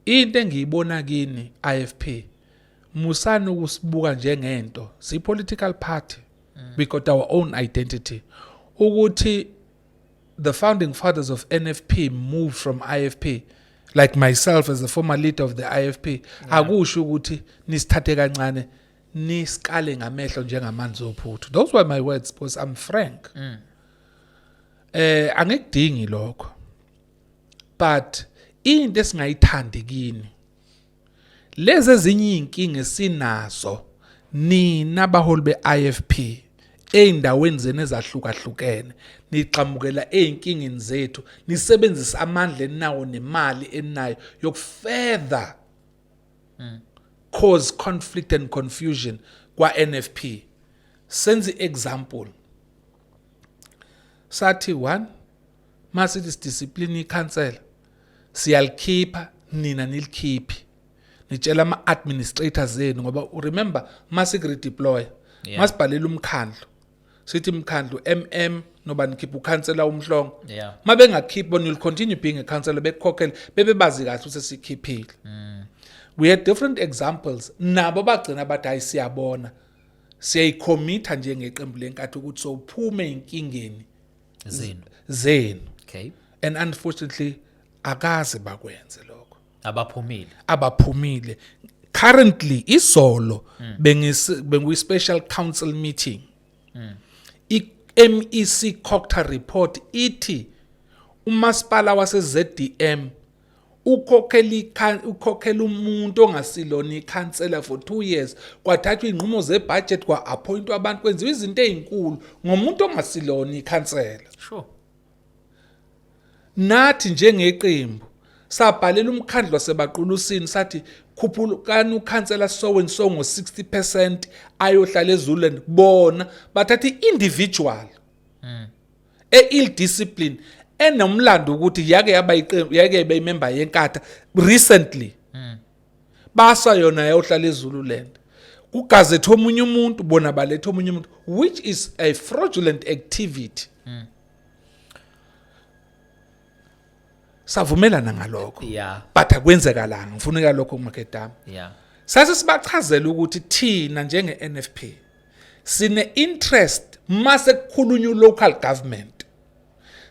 into engiyibona kini IFP musana ukusibuka njengento si political party, we got our own identity, ukuthi the founding fathers of NFP moved from IFP, like myself as the former leader of the IFP. Akusho ukuthi nisithathe kancane nisikale ngamehlo njengamanzi ophuthu. Those were my words because I'm frank. Angikudingi lokho, but into esingayithandi kini lezi ezinye inkinga esinazo nina abaholi beIFP eindaweni zene ezahlukahlukene niqhamukela einkingeni zethu nisebenzisa amandla enawo nemali enayo yokufurther cause conflict and confusion kwa NFP. Senze example sathi 1 masithi discipline ikhansela siyalikhipha nina nilikhiphi nitshela ama administrators zenu ngoba remember masigre deploy masibhalela umkhandlu sithi umkhandlu noba nikhipha ukhansela umhlongo mabe ngakhiphi bona will continue being a councillor bekukhokhela bebebazi kahle ukuthi sikhiphile. We had different examples nabo bagcina bathi ayisiyabona siyayicommita njengeqembu lenkatho ukuthi sophume inkingeni zenu. Okay. And unfortunately akaze bakwenze lokho. Abaphumile. Currently isolo bengu special council meeting. MEC Cocta report ithi umasipala wase ZDM ukhokhela umuntu ongasilona ikhansela for 2 years kwathathwa inqumo zebudget kwa appointwa abantu kwenziwa izinto ezinkulu ngomuntu ongasilona ikhansela. Sure. nathi njengeqembu sabhalela umkhandlo sebaqulusini sathi khuphulukani ukhansela so and so ngo 60% ayohlala eZululand bona bathatha individual ill discipline enomlando ukuthi yake yaba iqembu yake bayimember yenkatha recently basa yona yayohlala eZululand kugazethe omunye umuntu bona balethe omunye umuntu which is a fraudulent activity savumelana ngalokho but akwenzeka la ngifuneka lokho kumaketama sase sibachazela ukuthi thina njenge NFP sine interest mase kukhulunywa local government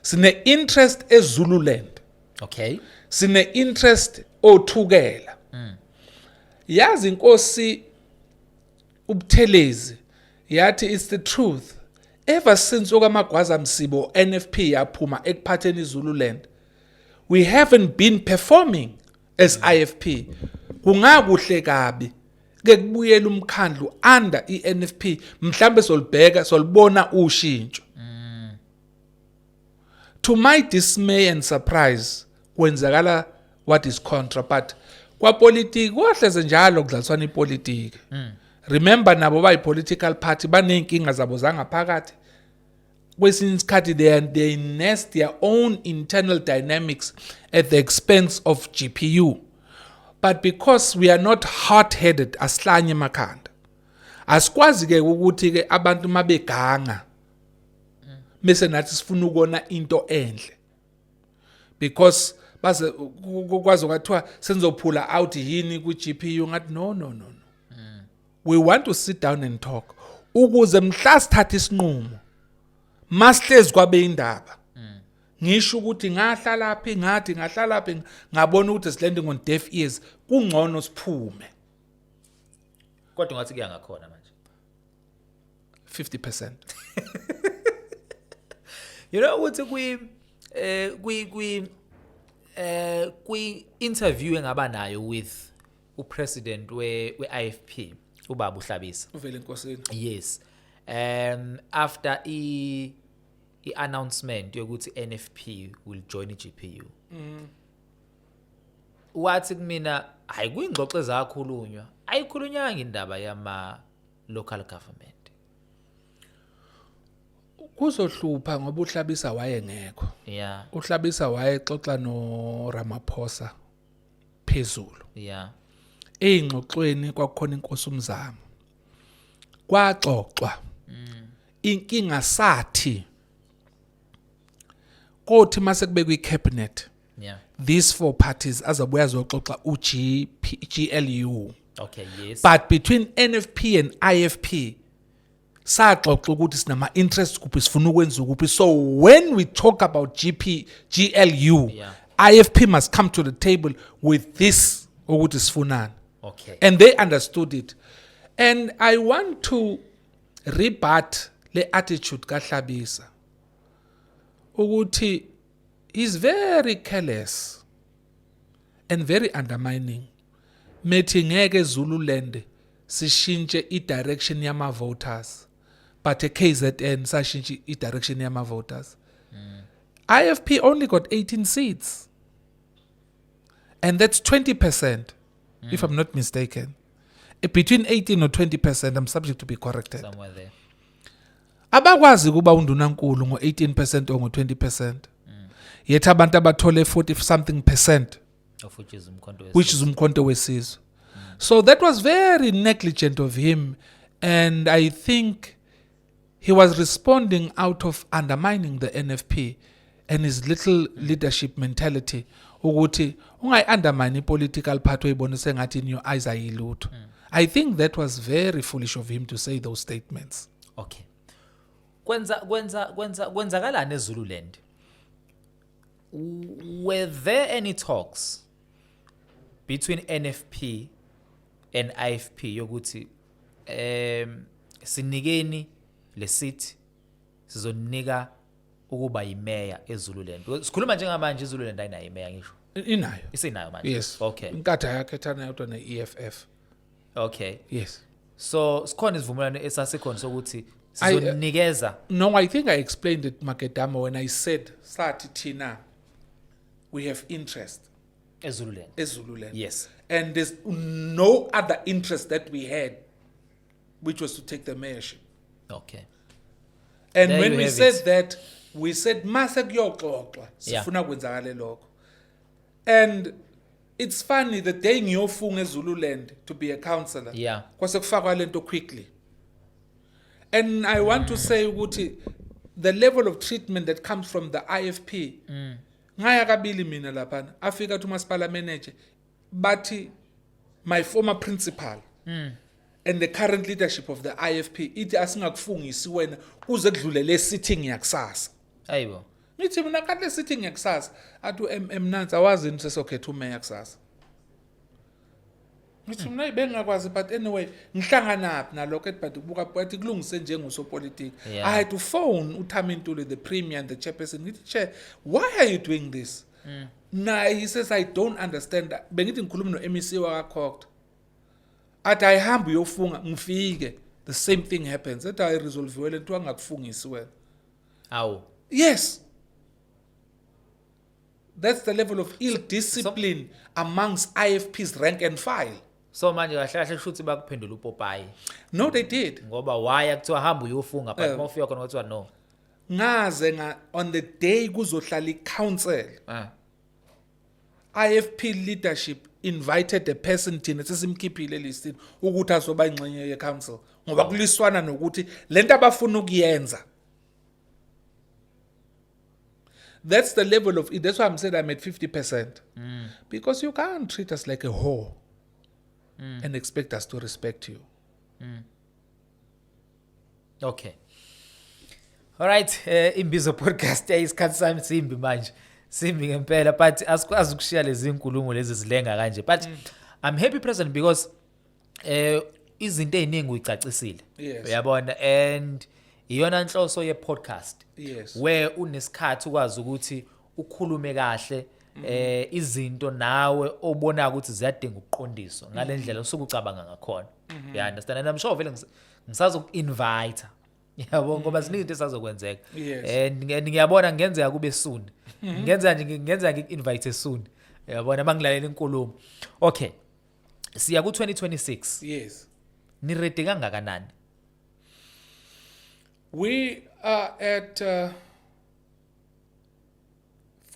sine interest eZululand okay sine interest othukela yazi inkosi ubuthelezi yathi it's the truth ever since KaMagwaza Msibi NFP yaphuma ekuphatheni iZululand we haven't been performing as IFP kungakuhle kabi ke kubuyela umkhandlu under iNFP mhlambe solibheka solibona ushintsho to my dismay and surprise kwenzakala what is contra but kwa politiki kwahleze njalo kudlaliswana ipolitiki remember nabo bayi political party banenkinga zabo zangaphakathi kwesinye isikhathi they nest their own internal dynamics at the expense of GPU but because we are not hot-headed asihlanye emakhanda asikwazi ke ukuthi ke abantu mabeganga bese nathi sifuna ukona into enhle because base kwazi kwathiwa senzophula out yini ku GPU ngathi no we want to sit down and talk ukuze mhla sithatha isinqumo masihlezi kwabe indaba ngisho ukuthi ngahlala phi ngathi ngahlala phi ngabona ukuthi silanding on deaf ears kungcono siphume kodwa ngathi kuyangakhona manje 50% you know ukuthi kwi interview engaba nayo with upresident we IFP ubaba uhlabisa uvele inkosini yes after i announcement yokuthi NFP will join iGPU wathi kumina hayi kuyingxoxo ezakhulunywa ayikhulunyanga indaba yama local government kuzohlupha ngoba uhlabisa wayengekho uhlabisa wayexoxa no Ramaphosa phezulu eyingxoxweni kwakukhona inkosi umzamo kwaxoxwa inkinga sathi kothi mase kube kwi cabinet these four parties azabuya zoxoxa GLU okay yes but between NFP and IFP saxoxa ukuthi sinama interest group sifuna ukwenza ukuphi so when we talk about GLU IFP must come to the table with this ukuthi sifunana okay and they understood it and I want to rebut le attitude kaHlabisa ukuthi he's very careless and very undermining methi ngeke Zululand sishintshe i-direction yama voters but KZN sashintshe i-direction yama voters IFP only got 18 seats and that's 20% if I'm not mistaken between 18 or 20% I'm subject to be corrected somewhere there abakwazi kuba undunankulu ngo 18% or ngo 20% yethu abantu abathole 40 something percent of which is umkhonto wesizwe so that was very negligent of him and I think he was responding out of undermining the NFP and his little leadership mentality ukuthi ungayi undermine ipolitical party oyibonise ngathi in your eyes ayilutho I think that was very foolish of him to say those statements okay kwenzakalana eZululand were there any talks between NFP and IFP yokuthi sinikeni le seat sizonika ukuba yimeya eZululand sikhuluma njengamanje iZululand ayinayo imeya ngisho inayo isinayo manje yes okay inkatha yakhe thana yodwa neEFF okay yes so sikhona isivumelwano esasikhona sokuthi sizonikeza no I think I explained it Makedama when I said sathi thina we have interest. Zululand. Yes. And there's no other interest that we had, which was to take the mayorship. Okay. And there when we said that, we said, Masa kuyoxoxwa, sifuna kwenzakale lokho. And it's funny, the day ngiyofunga eZululand to be a councillor, kwase kufakwa lento quickly. And I want to say ukuthi the level of treatment that comes from the IFP, ngaya kabili mina laphana, afika to masipala manager, bathi my former principal and the current leadership of the IFP, ithi asingakufungisi wena kuze kudlulele sitting yakusasa. Ayibo. Ngithi mina kanti sitting yakusasa, athu Mnansi awazini sesokhetha umeya kusasa. Ngithi mina ibengakwazi, but anyway ngihlanganaphi nalokho ethi but buka bathi kulungise njengosopolitiki. I had to phone uThamintuli, the premier and the chairperson, ngithi chair, why are you doing this? Nah, he says I don't understand. Bengithi ngikhuluma no-MEC wakaKhokha, athi ayihambi uyofunga ngifike, the same thing happens. Athi ayiresolve le nto angakufungisi wena. Awu. Yes. That's the level of ill discipline amongst IFP's rank and file. So manje kahle kahle shuthi bakuphendula uPopayi. No, they did. Ngoba why kuthiwa hamba uyofunga but mawufika khona kuthiwa no. Ngaze on the day kuzohlala i-council. IFP leadership invited a person thina sesimkhiphile listini ukuthi azoba ingxenye ye-council ngoba kuliswana nokuthi lento abafuna ukuyenza. That's the level of it. That's why I'm saying I'm at 50%. Because you can't treat us like a whore and expect us to respect you. Okay. All right. Imbizo Podcast isikhathi sami simbi manje. Simbi ngempela, but asikwazi ukushiya lezi inkulumo lezi zilenga kanje. But I'm happy present because izinto eziningi uyicacisile. Uyabona, and iyona nhloso ye podcast. Yes. Where unesikhathi ukwazi ukuthi ukhulume kahle izinto nawe obona ukuthi ziyadinga ukuqondiswa ngale ndlela usuke ucabanga ngakhona. You understand? And I'm sure vele ngisazoku-invite. Yabo ngoba ziningi into esazokwenzeka. And ngiyabona ngenzeka kube soon. Ngenza ngi-invite soon. Yabona mangilalela inkulumo. Okay. Siya ku-2026. Yes. Ni ready kangakanani? We are at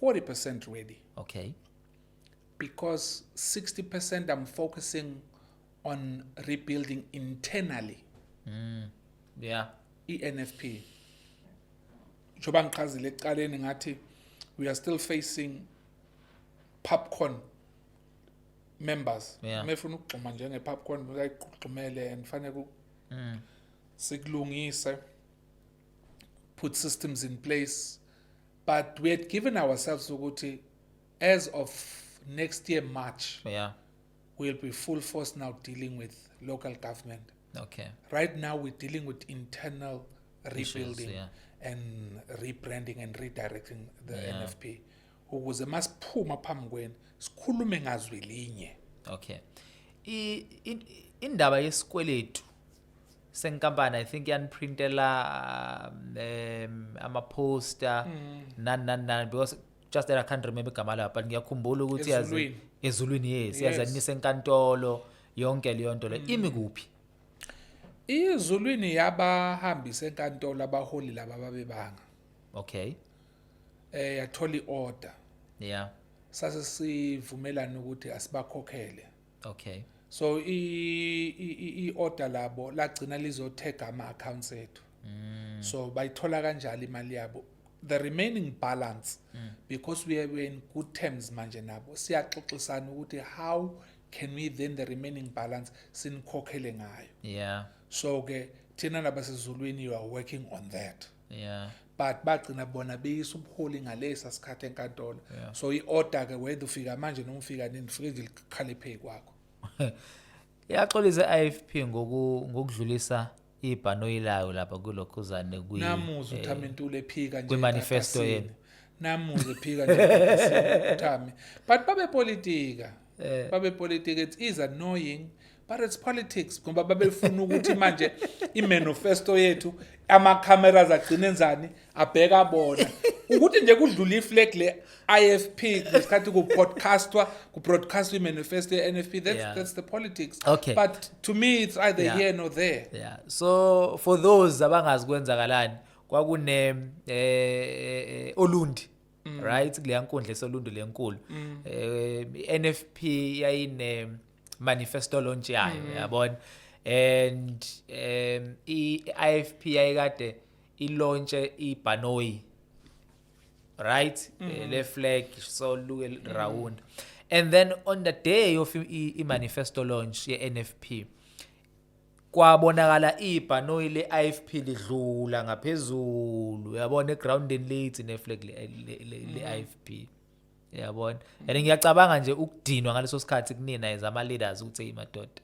40% ready. Okay. Because 60% I'm focusing on rebuilding internally. Yeah. NFP. Njoba ngichazile ekuqaleni ngathi we are still facing popcorn members. Mefuna ukugxuma njenge popcorn uyayigxumele and fanele sikulungise, put systems in place, but we had given ourselves ukuthi as of next year March, we'll be full force now dealing with local government. Okay. Right now we're dealing with internal rebuilding and rebranding and redirecting the NFP. Ukuze masiphuma phambi kwenu sikhulume ngazwi linye. Okay. Indaba yesikweletu senkampani, I think yanprintela ama-poster nan because just that I can't remember igama layo, but ngiyakhumbula ukuthi yazi ezulwini yes yazanisa enkantolo yonke leyo nto le imi kuphi? Izulwini yabahambisa enkantolo abaholi laba babebanga. Okay. Yathola i-order. Yeah. Sase sivumelana ukuthi asibakhokhele. Okay. So i-order labo lagcina lizothega ama-accounts ethu. So bayithola kanjalo imali yabo. The remaining balance, because we are in good terms manje nabo, siyaxoxisana ukuthi how can we then the remaining balance sinikhokhele ngayo. Yeah. So ke thina nabasezulwini you are working on that. Yeah. But bagcina bona beyisa ubuholi ngalesa sikhathi enkantolo. So i-order ke whether ufika manje noma ufika nini ufike nje likhalephe kwakho. Yaxolisa IFP ngokudlulisa ibhanoyilayo lapha kulokhuzane namuza uThamintuli ephika nje kwimanifesto yenu. Namuza ephika nje uThami. But babe politika. It's annoying but it's politics ngoba babefuna ukuthi manje imanifesto yethu ama cameras agcine enzani abheka bona ukuthi nje kudlula iflag le IFP ngesikhathi ku broadcastwa imanifesto ye NFP that's the politics. Okay. But to me it's either here nor there. Yeah. So for those abangazi kwenzakalani kwakune Olundi right kuleya nkundla esolundu lenkulu NFP yayine manifesto launch yayo yabona and IFP yayikade ilaunch iBanoi right le flag so look round and then on the day of manifesto launch ye NFP kwabonakala iBanoi le IFP lidlula ngaphezulu yabona egrounding late ne flag le IFP yabona and ngiyacabanga nje ukudinwa ngaleso sikhathi kunina ezama leaders ukuthi imadoda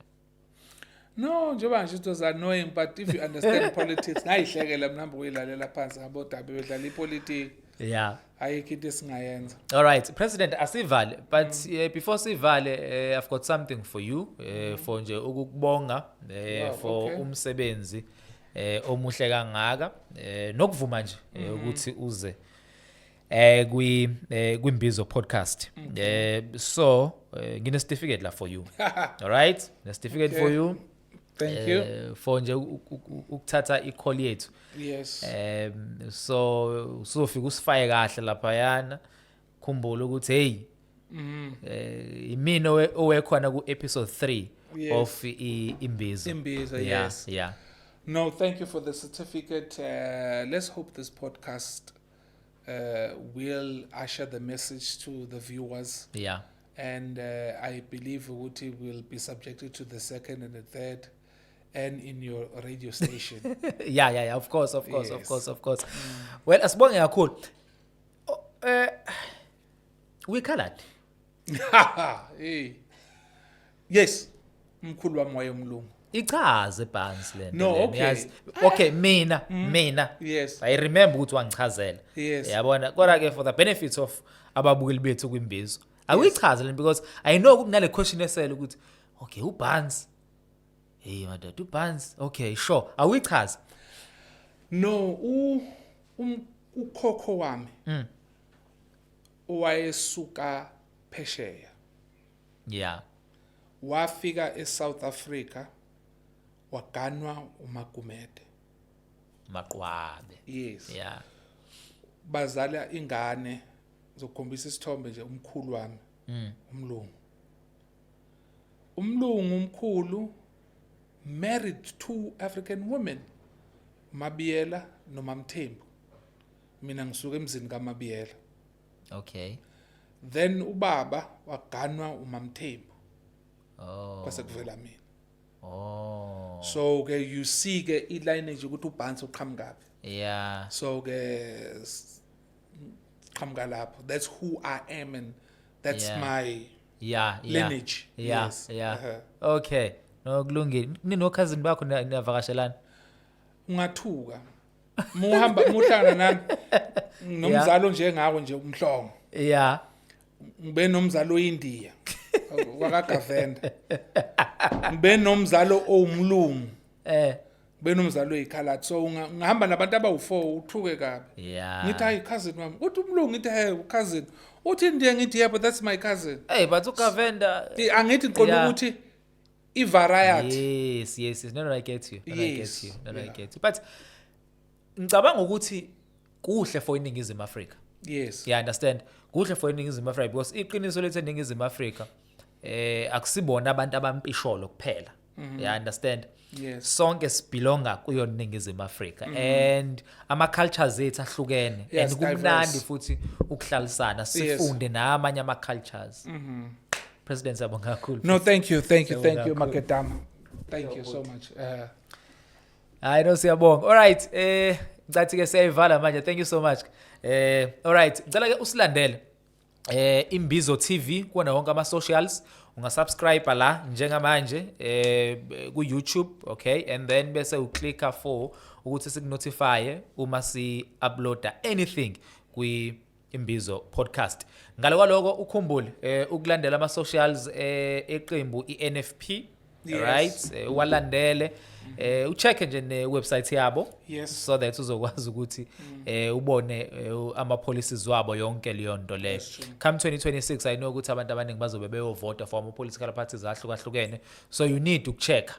no njengoba nje it was annoying but if you understand politics ngayihlekela mina ngoyilalela phansi ngabodaba bedlala ipolitics yeah ayikho into esingayenza. All right, President asivale but before sivale I've got something for you for nje ukubonga for umsebenzi omuhle kangaka nokuvuma nje ukuthi uze kwimbizo podcast so ngine certificate la for you. All right, the certificate for you. Thank you. For nje ukuthatha icall yethu. Yes. So uzofika usifaye kahle lapha yana khumbula ukuthi hey imino owekhona ku episode 3 of Imbizo. Imbizo, yes. Yeah. No, thank you for the certificate. Let's hope this podcast will usher the message to the viewers. Yeah. And I believe it will be subjected to the second and the third and in your radio station. Yeah, of course. Well, asibonge kakhulu. We colored. Hey. Yes. Mkhulu wami wayemlungu. Ichaze bansi lento. No, okay. Okay, mina. Yes. I remember ukuthi wangichazela. Yes. Yabona, kodwa ke for the benefits of ababukeli bethu kwimbizo. Awichaze lento because I know ukuthi nale question esele ukuthi okay, uBansi. Hey madod, uBansi. Okay, sure. Awichaze. No, ukhokho wami. Owayesuka phesheya. Yeah. Wafika eSouth Africa waganwa uMagumede. Maqwabe. Yes. Yeah. Bazala ingane zokhombisa isithombe nje umkhulu wami. Umlungu umkhulu married 2 African women. Mabiyela noMamthembu. Mina ngisuka emzini kaMabiyela. Okay. Then ubaba waganwa uMamthembu. Oh. Kwase kuvela mina. Oh. So ke you see ke ilineage ukuthi uBansi uqhamukapi. Yeah. So ke qhamuka lapho. That's who I am and that's my lineage. Yeah. Yes. Okay. No kulungile. Nino cousin bakho niyavakashelana? Ungathuka. Muhamba muhlangana nami nomzalo njengako nje umhlongo. Yeah. Ngibe nomzalo eIndia. WakaGavenda. Ngibe nomzalo owumlungu. Ngibe nomzalo eyiColor. So ngihamba nabantu abawu4 uthuke kabi. Yeah. Ngithi hayi cousin wami. Uthi umlungu ngithi hey cousin. Uthi India ngithi yebo that's my cousin. Hey but uGavenda angithi ngiqonda ukuthi i-variety. Yes. No, I get you. I get you. But ngicabanga ukuthi kuhle for iningizimu Africa. Yes. Yeah, understand. Kuhle for iningizimu Africa because iqiniso lethu eningizimu Africa akusibona abantu abampisholo kuphela. Yeah, understand. Yes. Sonke sibelonga kuyo iningizimu Africa and ama cultures ethu ahlukene and kumnandi futhi ukuhlalisana sifunde namanye ama cultures. President sabonga kakhulu. No, thank you Maketama. Thank you so much. I know siyabonga. All right, ngathi ke siyayivala manje. Thank you so much. All right, ngicela ke usilandele Imbizo TV kuona wonke ama socials. Ungasubscribe la njengamanje ku YouTube, okay? And then bese uclicka for ukuthi sikunotify uma si uploada anything kwi Imbizo Podcast. Ngalo kwaloko ukhumbule ukulandela ama socials eqembu iNFP Yes. right walandele ucheck nje ne website yabo Yes. so that uzokwazi ukuthi ubone ama policies wabo yonke leyo nto leyo. Come 2026 I know ukuthi abantu abaningi bazobe beyovota for ama political parties ahlukahlukene, so you need to check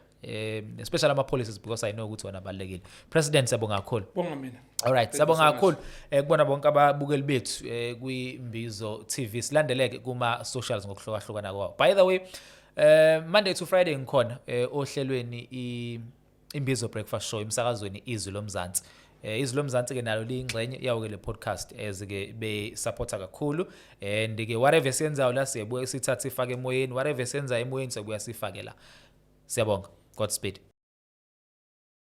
especially ama policies because I know ukuthi wona balekile. President siyabonga kakhulu. Bonga mina. All right, siyabonga kakhulu kubona bonke ababukeli bethu kwi Imbizo TV. Silandeleke kuma socials ngokuhlukahlukana kwawo. By the way, Monday to Friday ngikhona ohlelweni Imbizo Breakfast Show emsakazweni Izwi Lomzansi. Izwi Lomzansi ke nalo liyingxenye yawo ke le podcast ezike be supporta kakhulu and ke whatever senzayo la siyabuya sithatha ifake emoyeni, whatever senza emoyeni siyabuya sifake la. Siyabonga. Godspeed.